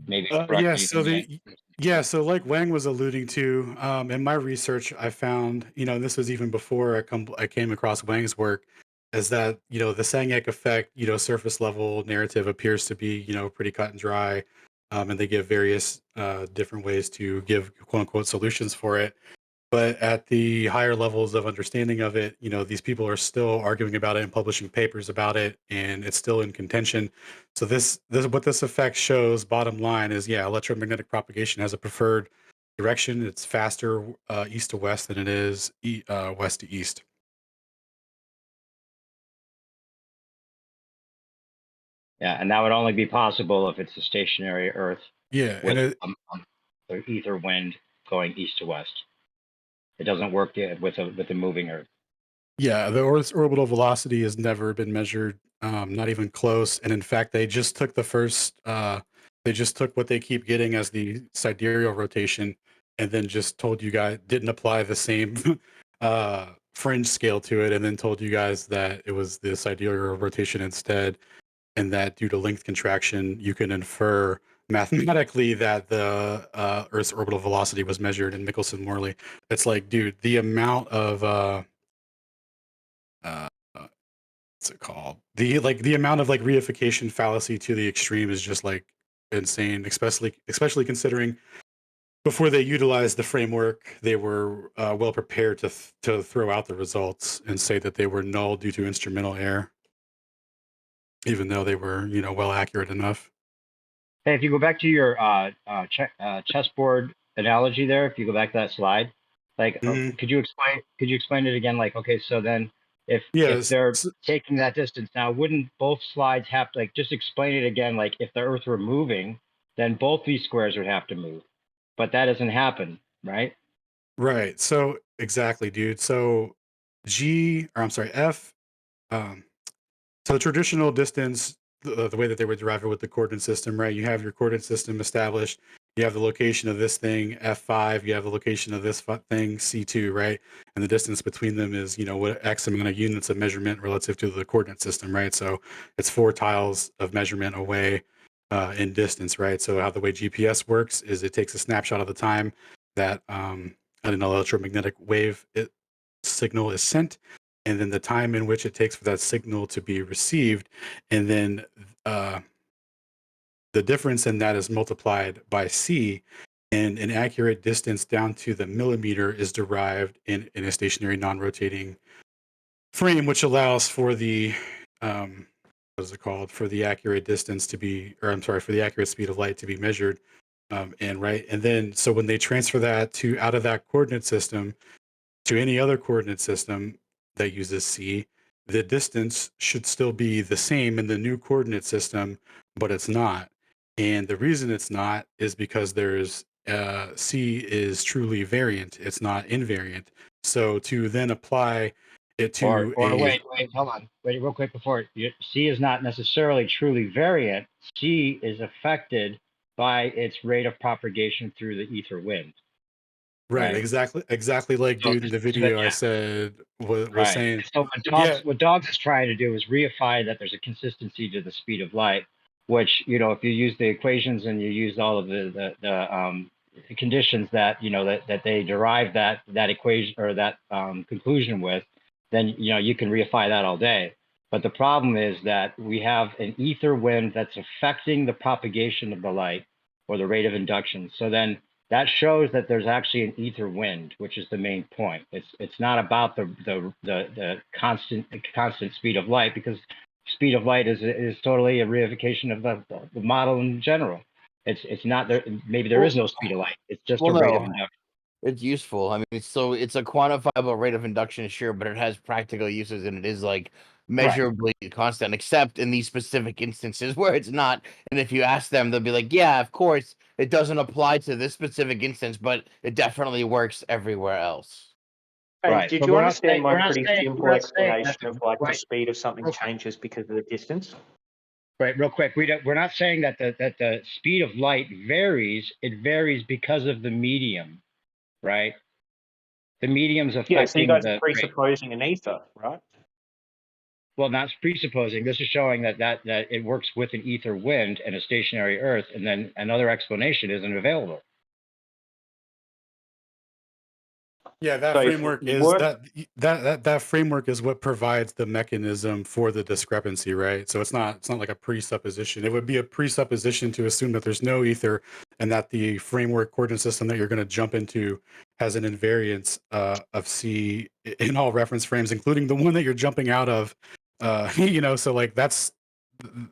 maybe so like Wang was alluding to, in my research, I found, and this was even before I came across Wang's work, is that, the Sagnac effect, surface level narrative appears to be, pretty cut and dry. And they give various different ways to give quote unquote solutions for it. But at the higher levels of understanding of it, these people are still arguing about it and publishing papers about it, and it's still in contention. So this what this effect shows, bottom line, is electromagnetic propagation has a preferred direction. It's faster east to west than it is west to east. Yeah, and that would only be possible if it's a stationary Earth. Yeah, with and the ether wind going east to west. It doesn't work with a moving Earth. Yeah, the Earth's orbital velocity has never been measured, not even close. And in fact, they just took they just took what they keep getting as the sidereal rotation, and then just told you guys, didn't apply the same fringe scale to it, and then told you guys that it was the sidereal rotation instead, and that due to length contraction, you can infer mathematically that the Earth's orbital velocity was measured in Michelson-Morley. It's like, dude, the amount of what's it called? The amount of like reification fallacy to the extreme is just like insane, especially considering before they utilized the framework, they were well prepared to throw out the results and say that they were null due to instrumental error, even though they were, well accurate enough. Hey, if you go back to your chessboard analogy there, if you go back to that slide, like, could you explain it again? Like, okay, so then if they're taking that distance now, wouldn't both slides have to, like, just explain it again? Like, if the Earth were moving, then both these squares would have to move, but that doesn't happen, right? Right. So exactly, dude. So F. So the traditional distance, the way that they would derive it with the coordinate system, right? You have your coordinate system established. You have the location of this thing, F5. You have the location of this thing, C2, right? And the distance between them is, what X amount of units of measurement relative to the coordinate system, right? So it's 4 tiles of measurement away in distance, right? So how the way GPS works is it takes a snapshot of the time that an electromagnetic wave signal is sent, and then the time in which it takes for that signal to be received, and then the difference in that is multiplied by C, and an accurate distance down to the millimeter is derived in a stationary non-rotating frame, which allows for the for the accurate distance to be, for the accurate speed of light to be measured. And then so when they transfer that out of that coordinate system to any other coordinate system that uses C, the distance should still be the same in the new coordinate system, but it's not. And the reason it's not is because there's C is truly variant. It's not invariant. So to then apply it to wait, hold on. Wait, real quick before C is not necessarily truly variant. C is affected by its rate of propagation through the ether wind. Right, exactly like dude in the video I said was saying. So what Dogs is trying to do is reify that there's a consistency to the speed of light, which, if you use the equations and you use all of the conditions that that they derive that equation or that conclusion with, then you can reify that all day. But the problem is that we have an ether wind that's affecting the propagation of the light or the rate of induction. So then that shows that there's actually an ether wind, which is the main point. It's not about the constant speed of light, because speed of light is totally a reification of the model in general. It's not there. Maybe there is no speed of light. It's just a rate of induction. It's useful. I mean, it's a quantifiable rate of induction, sure, but it has practical uses, and it is like measurably constant, except in these specific instances where it's not. And if you ask them, they'll be like, yeah, of course, it doesn't apply to this specific instance, but it definitely works everywhere else. Right. Did you understand my pretty simple explanation of like the speed of something changes because of the distance? Right, real quick. We're not saying that the speed of light varies. It varies because of the medium, right? The medium's affecting. Yeah, so you guys are presupposing an ether, right? Well, not presupposing. This is showing that it works with an ether wind and a stationary Earth, and then another explanation isn't available. Yeah, that framework is that framework is what provides the mechanism for the discrepancy, right? So it's not like a presupposition. It would be a presupposition to assume that there's no ether and that the framework coordinate system that you're going to jump into has an invariance of C in all reference frames, including the one that you're jumping out of. So like that's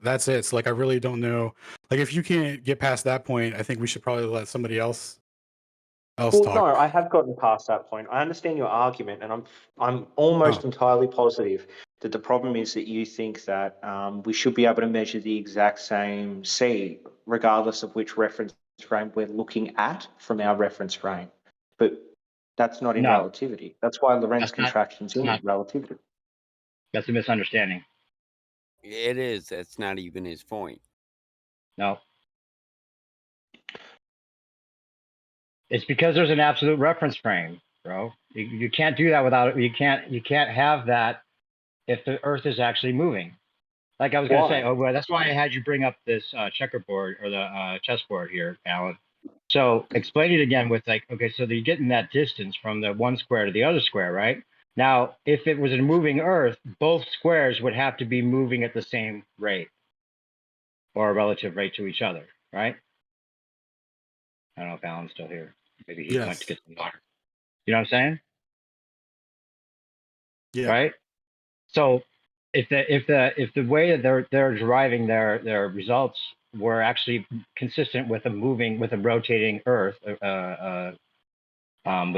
it. So like I really don't know. Like if you can't get past that point, I think we should probably let somebody else talk. No, I have gotten past that point. I understand your argument, and I'm almost entirely positive that the problem is that you think that we should be able to measure the exact same C, regardless of which reference frame we're looking at from our reference frame. But that's not in No. relativity. That's why Lorentz That's not- contraction's in not- relativity. That's a misunderstanding. It is. That's not even his point. No. It's because there's an absolute reference frame, bro. You can't do that without you can't have that if the Earth is actually moving. Like I was gonna say, Why? well, that's why I had you bring up this checkerboard or the chessboard here, Alan. So explain it again with like, okay, so you're getting that distance from the one square to the other square, right? Now, if it was a moving Earth, both squares would have to be moving at the same rate or a relative rate to each other, right? I don't know if Alan's still here. Maybe he went Yes. to get some water. You know what I'm saying? Yeah. Right? So if the way that they're deriving their results were actually consistent with a rotating Earth, with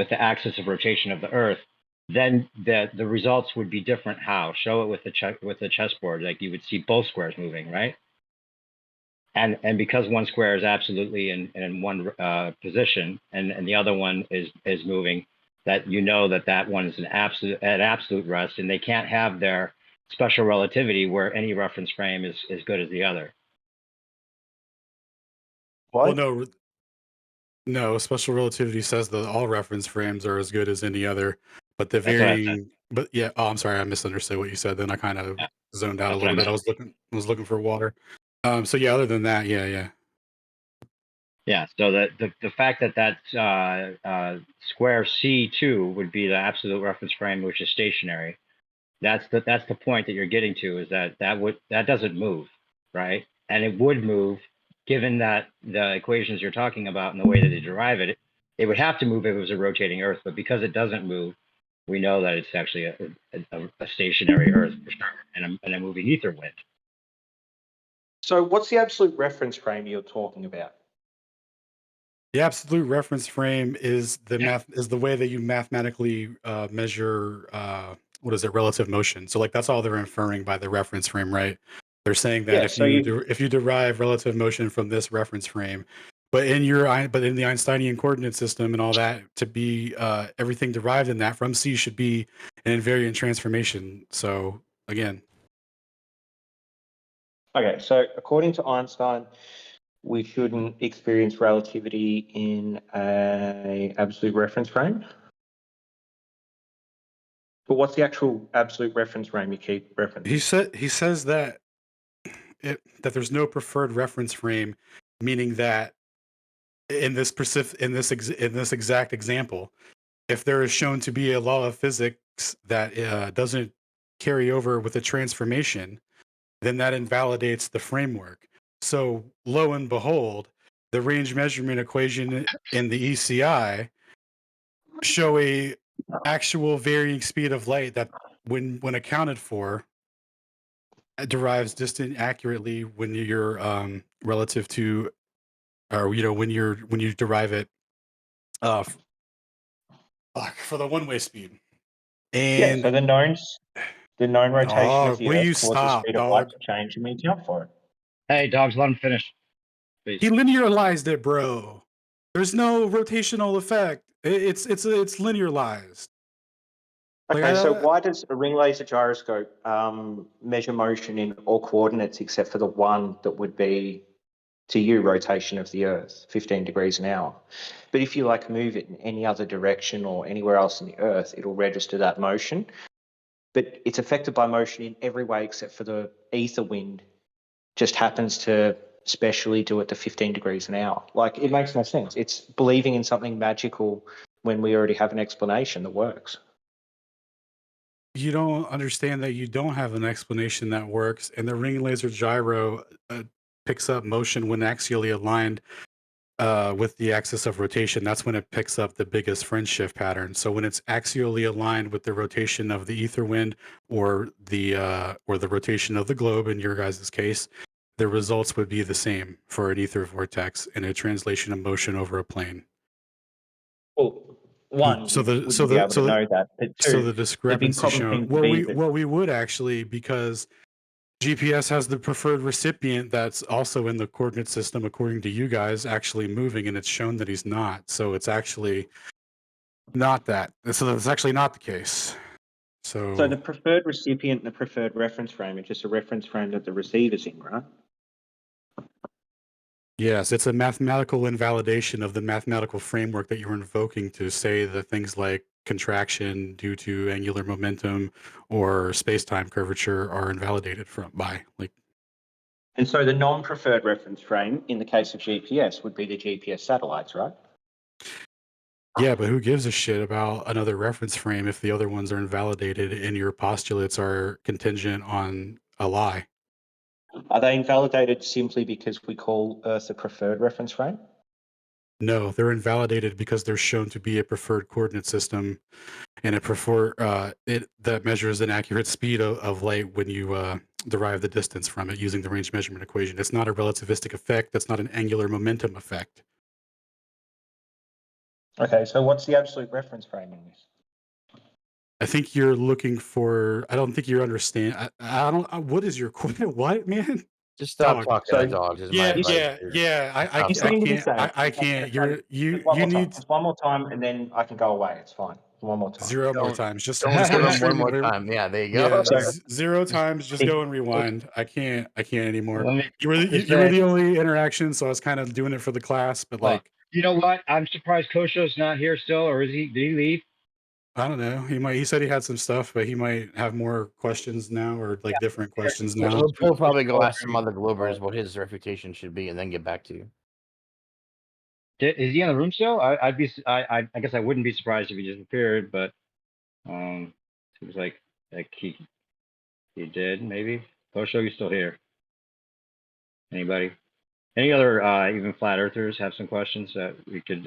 the axis of rotation of the Earth, then the results would be different. How? Show it with the chessboard. Like you would see both squares moving, right? And because one square is absolutely in one position and the other one is moving, that you know that one is at absolute rest, and they can't have their special relativity where any reference frame is as good as the other. What? Well, no. Special relativity says that all reference frames are as good as any other, but the That's what I said. varying. But yeah. Oh, I'm sorry. I misunderstood what you said. Then I kind of Yeah. zoned out a That's what I little bit. meant. I was looking for water. So yeah. Other than that, yeah. Yeah. So the fact that square C2 would be the absolute reference frame, which is stationary. That's the point that you're getting to, is that doesn't move, right? And it would move, given that the equations you're talking about and the way that they derive it, it would have to move if it was a rotating Earth. But because it doesn't move, we know that it's actually a stationary Earth for sure, and a moving ether wind. So what's the absolute reference frame you're talking about? The absolute reference frame is the way that you mathematically measure what is it, relative motion. So like that's all they're inferring by the reference frame, right? They're saying that Yeah, if so you derive relative motion from this reference frame, but in the Einsteinian coordinate system and all that, to be everything derived in that from C should be an invariant transformation. So again, Okay, so according to Einstein, we shouldn't experience relativity in a absolute reference frame. But what's the actual absolute reference frame you keep referencing? he says that that there's no preferred reference frame, meaning that in this exact example, if there is shown to be a law of physics that doesn't carry over with a transformation, then that invalidates the framework. So lo and behold, the range measurement equation in the ECI show a actual varying speed of light that when accounted for derives distant accurately when you're relative to, or when you derive it for the one-way speed. Yeah, And so the known rotation of the will Earth you causes the stop, speed of light dog? to change and we account for it. Hey, dogs, let him finish. Please. He linearized it, bro. There's no rotational effect. It's linearized. Like, Okay, so why does a ring laser gyroscope measure motion in all coordinates except for the one that would be, to you, rotation of the Earth, 15 degrees an hour? But if you move it in any other direction or anywhere else in the Earth, it'll register that motion. But it's affected by motion in every way except for the ether wind. Just happens to specially do it to 15 degrees an hour. It makes no sense. It's believing in something magical when we already have an explanation that works. You don't understand that you don't have an explanation that works, and the ring laser gyro picks up motion when axially aligned with the axis of rotation. That's when it picks up the biggest French shift pattern. So when it's axially aligned with the rotation of the ether wind or the rotation of the globe in your guys' case, the results would be the same for an ether vortex in a translation of motion over a plane. Well, one, So you wouldn't be able to know that. But two, so the discrepancy problem shown. seems to be that Well, we would actually, because GPS has the preferred recipient that's also in the coordinate system, according to you guys, actually moving, and it's shown that he's not. So it's actually not that. So that's actually not the case. So the preferred recipient and the preferred reference frame is just a reference frame that the receiver's in, right? Yes, it's a mathematical invalidation of the mathematical framework that you're invoking to say that things like contraction due to angular momentum or space-time curvature are invalidated by. And so the non-preferred reference frame in the case of GPS would be the GPS satellites, right? Yeah, but who gives a shit about another reference frame if the other ones are invalidated and your postulates are contingent on a lie? Are they invalidated simply because we call Earth a preferred reference frame? No, they're invalidated because they're shown to be a preferred coordinate system and it that measures an accurate speed of light when you derive the distance from it using the range measurement equation. It's not a relativistic effect. That's not an angular momentum effect. Okay, so what's the absolute reference frame in this? I think you're looking for. I don't think you understand. I don't. What is your what, man? Just stop Dog. talking So to dogs. Is my Yeah, advice. Dude. yeah. I Stop You talking. seem to be saying. I can't. Just one You more time. need Just one more time, and then I can go away. It's fine. One more time. 0 more Don't- times. Just Don't go give him straight one into more the. time. Yeah, there you Yeah, go. So- 0 times. Just go and rewind. I can't anymore. Let me You were just you were say- the only interaction, so I was kind of doing it for the class. But Well, like, You know what? I'm surprised Kosho's not here still, or is he? Did he leave? I don't know. He said he had some stuff, but he might have more questions now, or like different questions now. He'll probably go ask some other Globers what his reputation should be, and then get back to you. Is he in the room still? I guess I wouldn't be surprised if he disappeared, but seems like he did maybe. Kosho, you still here? Anybody? Any other even flat earthers have some questions that we could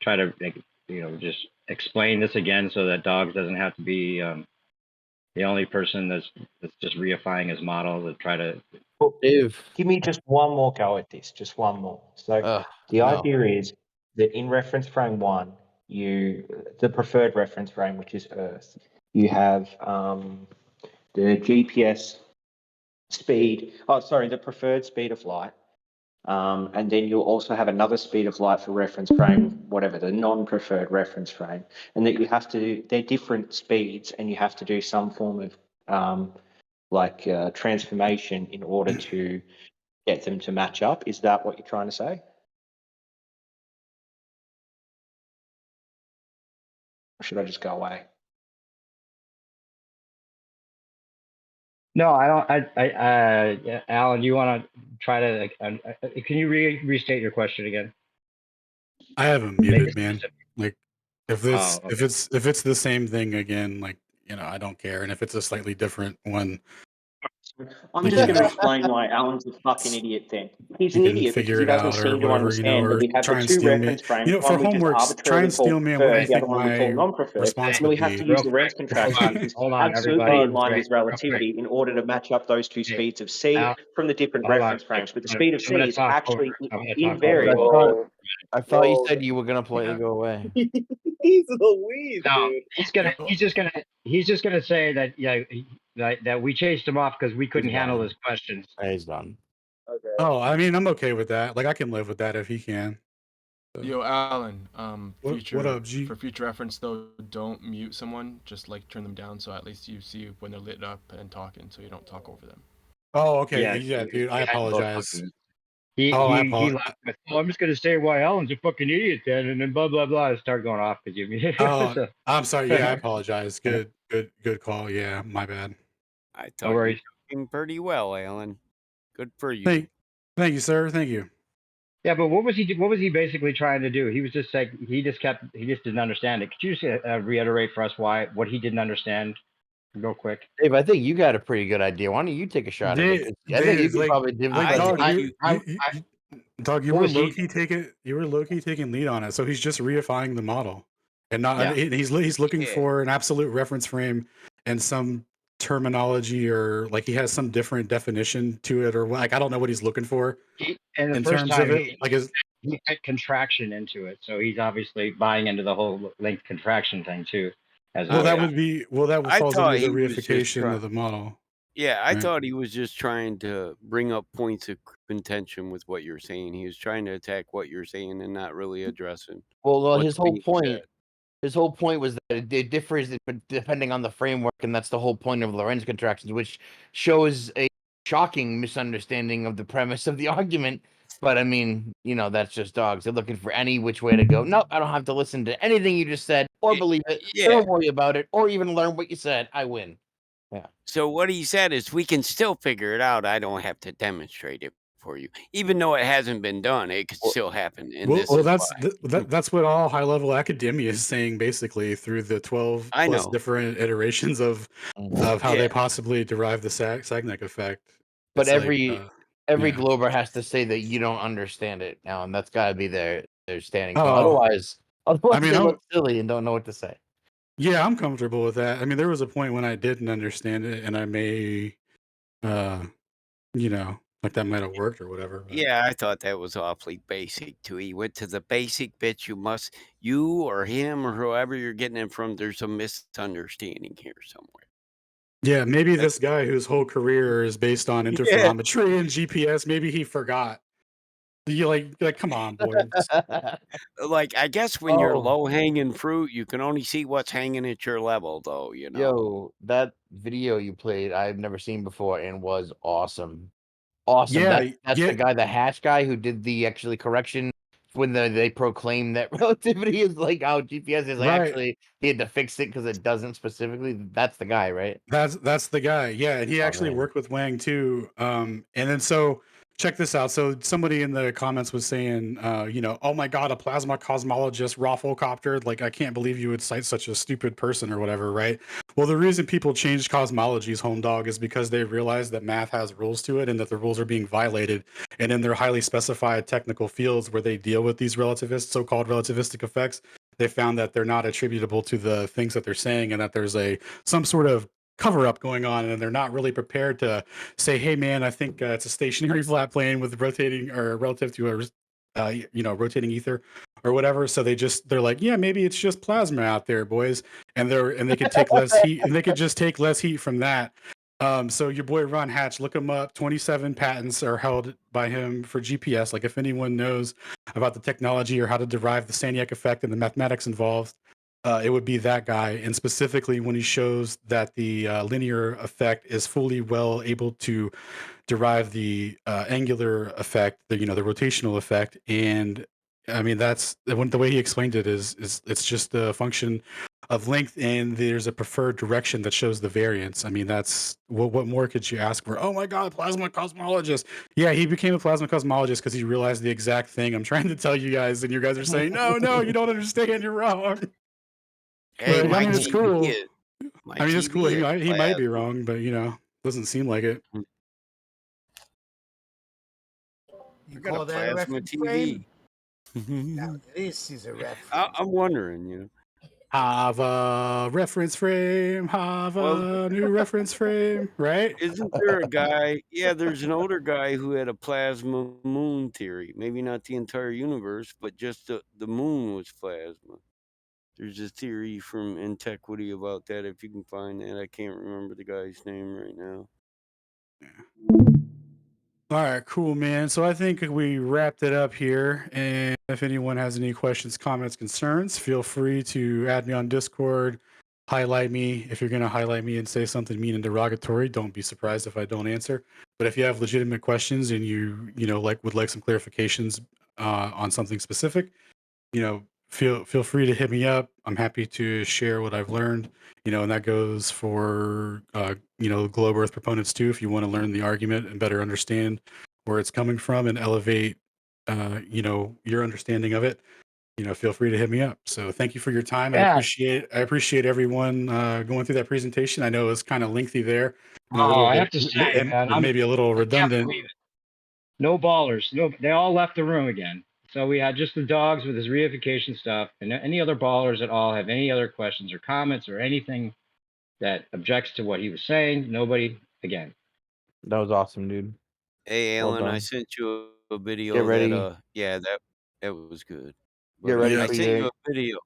try to just explain this again so that Dogs doesn't have to be the only person that's just reifying his model to try to. Dave. Give me just one more go at this. Just one more. So the no. idea is that in reference frame 1, the preferred reference frame, which is Earth, you have the GPS speed. Oh, sorry, the preferred speed of light. And then you'll also have another speed of light for reference frame, whatever, the non-preferred reference frame. And that you have to, they're different speeds, and you have to do some form of transformation in order to get them to match up. Is that what you're trying to say? Or should I just go away? No, I don't. Alan, you want to try to? Can you restate your question again? I have him muted, man. Like, if Oh, okay. if it's the same thing again, like, I don't care. And if it's a slightly different one, I'm Like, just you going to know. explain why Alan's a fucking idiot then. He's you an can idiot because figure he it doesn't out or seem to whatever, understand that or we have try the and two steal me. reference frames, For one we just homeworks, try arbitrarily and call steal me on what you preferred, the other think one we call my non-preferred, response and then we would have to be. use the Lorentz contraction, which is Hold on, absolutely everybody. in line Wait, with real quick. relativity in order to match up those two Hey, speeds of C Al, from the different hold on. reference frames. But the I'm speed of gonna C is talk actually over- I'm gonna talk over invariable. I thought you said you were gonna politely go away. He's Louise, No, dude. he's just gonna say that that we chased him off because we couldn't handle done. his questions. He's done. Okay. Oh, I mean, I'm okay with that. Like, I can live with that if he can. So, Yo, Alan. what up, G? For future reference, though, don't mute someone. Just like turn them down, so at least you see when they're lit up and talking, so you don't talk over them. Oh, okay. Yeah, Yeah, dude. I apologize. He I he apologize. laughed with, I'm just gonna say why Alan's a fucking idiot then, and then blah blah blah. Start going off because you. Oh, So, I'm sorry. Yeah, I apologize. Good call. Yeah, my bad. I no thought you worries. were doing pretty well, Alan. Good for you. Thank you, sir. Thank you. Yeah, but what was he basically trying to do? He was just like he just didn't understand it. Could you just reiterate for us what he didn't understand, real quick? Dave, I think you got a pretty good idea. Why don't you take a shot at it? 'Cause I think you could probably give the presentation. Dog, you What were was he- low key taking lead on it. So he's just reifying the model, and not Yeah. he's looking Yeah. for an absolute reference frame and some terminology, or like he has some different definition to it, or like I don't know what he's looking for And the in first terms time of it. Like, he put contraction into it, so he's obviously buying into the whole length contraction thing too. As well, a- that would I falls thought under the he was just reification trying- of the model. Yeah, I Right. thought he was just trying to bring up points of contention with what you're saying. He was trying to attack what you're saying and not really addressing Well, what's being said. his whole point was that it differs depending on the framework, and that's the whole point of Lorentz contractions, which shows a shocking misunderstanding of the premise of the argument. But I mean, that's just dogs. They're looking for any which way to go. Nope, I don't have to listen to anything you just said, or believe it, Yeah. or worry about it, or even learn what you said. I win. Yeah. So what he said is we can still figure it out. I don't have to demonstrate it for you. Even though it hasn't been done, it could still happen. And this is That's why. that's what all high level academia is saying, basically, through the 12 I plus know. different iterations of how they Yeah. possibly derive the Sagnac effect. But It's like, every yeah. Glober has to say that you don't understand it now, and that's got to be their standing point. Oh, Otherwise I mean, they look silly and don't know what to say. yeah, I'm comfortable with that. I mean, there was a point when I didn't understand it, and I may, like that might have worked or whatever. But Yeah, I thought that was awfully basic too. He went to the basic bits. You or him or whoever you're getting it from, there's a misunderstanding here somewhere. yeah, maybe this guy whose whole career is based on Yeah. interferometry and GPS, maybe he forgot. You like, come on, boys. Like, I guess when you're Oh, low hanging fruit, you can only see what's hanging at your level, though. yo, that video you played, I've never seen before and was awesome. Awesome. Yeah, That's the guy, the Hatch guy who did the actually correction when they proclaim that relativity is like how GPS is. Like, right. actually, he had to fix it because it doesn't specifically. That's the guy, right? That's the guy. Yeah, and he Oh actually man. worked with Wang too. And then so check this out. So somebody in the comments was saying, oh my god, a plasma cosmologist, Rafflecopter. Like, I can't believe you would cite such a stupid person or whatever, right? Well, the reason people changed cosmologies, home dog, is because they realized that math has rules to it and that the rules are being violated. And in their highly specified technical fields where they deal with these so-called relativistic effects, they found that they're not attributable to the things that they're saying, and that there's some sort of cover up going on, and they're not really prepared to say, hey man, I think it's a stationary flat plane with rotating, or relative to a rotating ether or whatever. So they're like, yeah, maybe it's just plasma out there, boys. And they could take less heat, and they could just take less heat from that. So your boy Ron Hatch, look him up. 27 patents are held by him for GPS. Like, if anyone knows about the technology or how to derive the Sagnac effect and the mathematics involved, it would be that guy. And specifically when he shows that the linear effect is fully well able to derive the angular effect, the rotational effect. And I mean, that's the way he explained it is it's just a function of length, and there's a preferred direction that shows the variance. I mean, that's what more could you ask for? Oh my god, plasma cosmologist. Yeah, he became a plasma cosmologist because he realized the exact thing I'm trying to tell you guys, and you guys are saying, no, you don't understand, you're wrong. Hey, But I my mean, it's TV cool. is my I mean, it's cool. TV is He might be plasma. wrong, but doesn't seem like it. I You got a call that a plasma reference frame? TV. Now this is a reference. I'm wondering, Have a reference frame. Have Well, a new reference frame. Right? isn't there a guy? Yeah, there's an older guy who had a plasma moon theory. Maybe not the entire universe, but just the moon was plasma. There's a theory from antiquity about that. If you can find that, I can't remember the guy's name right now. All right, cool, man. So I think we wrapped it up here. And if anyone has any questions, comments, concerns, feel free to add me on Discord, highlight me. If you're going to highlight me and say something mean and derogatory, don't be surprised if I don't answer. But if you have legitimate questions and you would like some clarifications on something specific, feel free to hit me up. I'm happy to share what I've learned, and that goes for globe earth proponents too. If you want to learn the argument and better understand where it's coming from and elevate your understanding of it, feel free to hit me up. So thank you for your time. Yeah. I appreciate everyone going through that presentation. I know it was kind of lengthy there, and a Oh, little I bit, have to say, man, and maybe a little I can't redundant. believe it. No ballers. No, they all left the room again. So we had just the dogs with his reification stuff, and any other ballers at all have any other questions or comments or anything that objects to what he was saying. Nobody again. That was awesome, dude. Hey, Well Alan, I done. sent you a video Get ready. that was good. Get But ready Yeah. I for sent you your. a video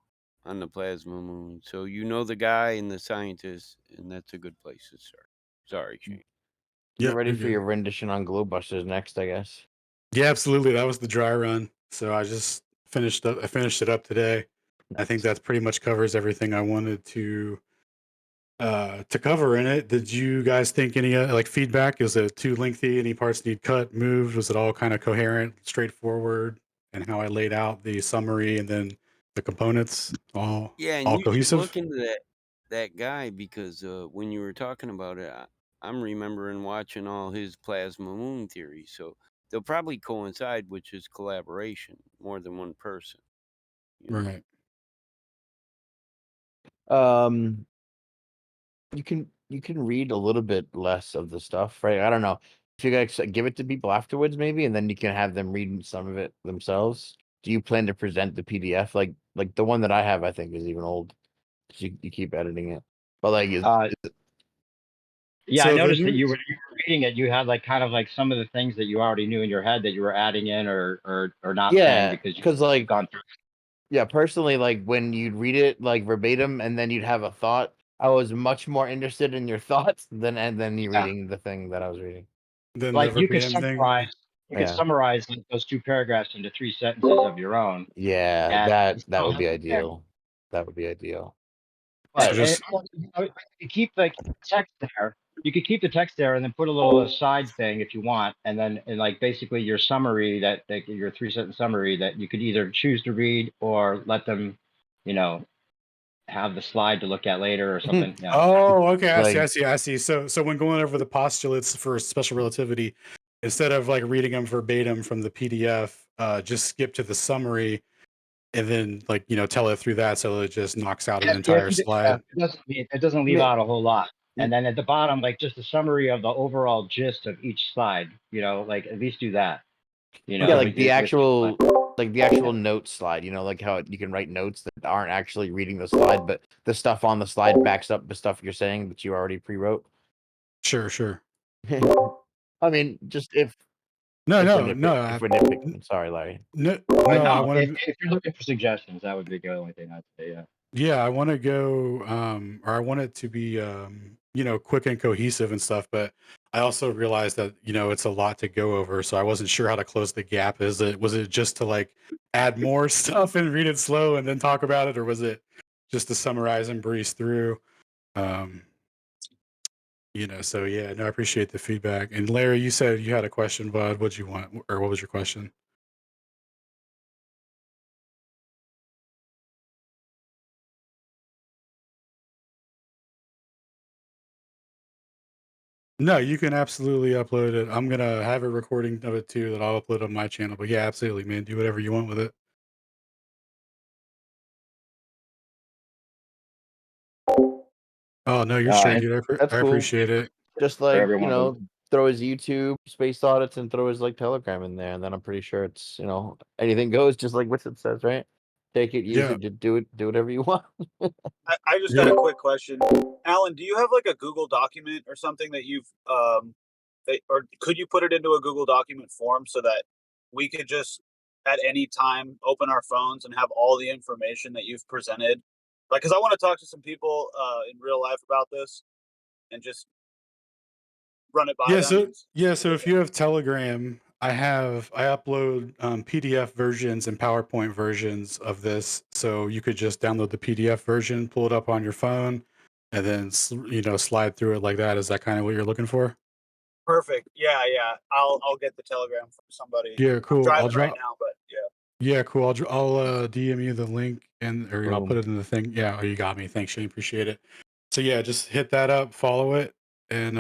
on the plasma moon, so you know the guy and the scientist, and that's a good place to start. Sorry, Shane. Get Yeah, ready you're for good. your rendition on Glowbusters next, I guess. Yeah, absolutely. That was the dry run. So I just finished up. I finished it up today. I think that's pretty much covers everything I wanted to cover in it. Did you guys think any like feedback? Is it too lengthy? Any parts need cut, moved? Was it all kind of coherent, straightforward, and how I laid out the summary and then the components all Yeah, and all you should cohesive? look into that guy because when you were talking about it, I'm remembering watching all his plasma moon theories. So they'll probably coincide, which is collaboration, more than one person. You know? Right. You can read a little bit less of the stuff, right? I don't know. If you guys give it to people afterwards, maybe, and then you can have them read some of it themselves. Do you plan to present the PDF like the one that I have? I think is even old. 'Cause you keep editing it, but like Yeah, I So the noticed that new, you were reading it. You had like kind of like some of the things that you already knew in your head that you were adding in or not saying yeah, because because you've like gone through. yeah, personally, like when you'd read it like verbatim and then you'd have a thought, I was much more interested in your thoughts than you Yeah, reading the thing that I was reading. then the like you could verbatim thing. summarize. You could Yeah. summarize like, those 2 paragraphs into 3 sentences of your own, Yeah, and that still would have be it there. ideal. That would be ideal. So But But just well, you keep the text there. You could keep the text there and then put a little aside thing if you want, and then and like basically your summary that your 3 sentence summary that you could either choose to read or let them, you know, have the slide to look at later or something. Yeah. oh, okay, I see, I like see, I see. So when going over the postulates for special relativity, instead of like reading them verbatim from the PDF, just skip to the summary and then like tell it through that so it just knocks out an Yeah, entire slide. it doesn't leave ma- out a whole lot. m- And then at the bottom, like just a summary of the overall gist of each slide. Like at least do that. yeah, Okay. like the Yeah. actual note slide, like how you can write notes that aren't actually reading the slide, but the stuff on the slide backs up the stuff you're saying that you already pre-wrote. Sure, sure. I mean, just No, if we're no, no, if we're nitpicking. Sorry, Larry. no, But no. I no, want to. if you're looking for suggestions, that would be the only thing I'd say. Yeah. Yeah, I want to go, or I want it to be, quick and cohesive and stuff. But I also realized that it's a lot to go over, so I wasn't sure how to close the gap. Was it just to like add more stuff and read it slow and then talk about it, or was it just to summarize and breeze through? Um, so yeah, no, I appreciate the feedback. And Larry, you said you had a question, bud. What'd you want, or what was your question? No, you can absolutely upload it. I'm gonna have a recording of it too that I'll upload on my channel. But yeah, absolutely, man. Do whatever you want with it. Oh no, you're straight, And dude. That's I cool. appreciate it. Just for like, everyone. throw his YouTube space audits and throw his like Telegram in there, and then I'm pretty sure it's anything goes, just like Wixit says, right? Take it, use Yeah, it, just do whatever you want. I just got yeah. a quick question. Alan, do you have like a Google document or something that you've or could you put it into a Google document form so that we could just at any time open our phones and have all the information that you've presented? Like, because I want to talk to some people in real life about this and just run it by Yeah, them. so And yeah, so if you have Telegram, I upload PDF versions and PowerPoint versions of this, so you could just download the PDF version, pull it up on your phone, and then slide through it like that. Is that kind of what you're looking for? perfect. Yeah, yeah. I'll get the Telegram from somebody. Yeah, I'm cool. I'll driving right drop. now, but yeah. Yeah, cool. I'll DM you the link or I'll put Boom. it in the thing. Yeah, oh, you got me. Thanks, Shane. Appreciate it. So yeah, just hit that up, follow it, and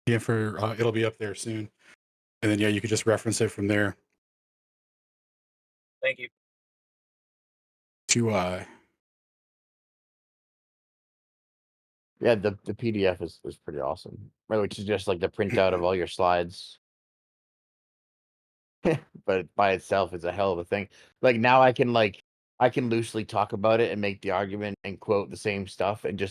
yeah, it'll be up there soon. And then yeah, you could just reference it from there Thank you. to Yeah, the PDF is pretty awesome. Right, which is just like the printout of all your slides. But by itself is a hell of a thing. Like now I can loosely talk about it and make the argument and quote the same stuff and just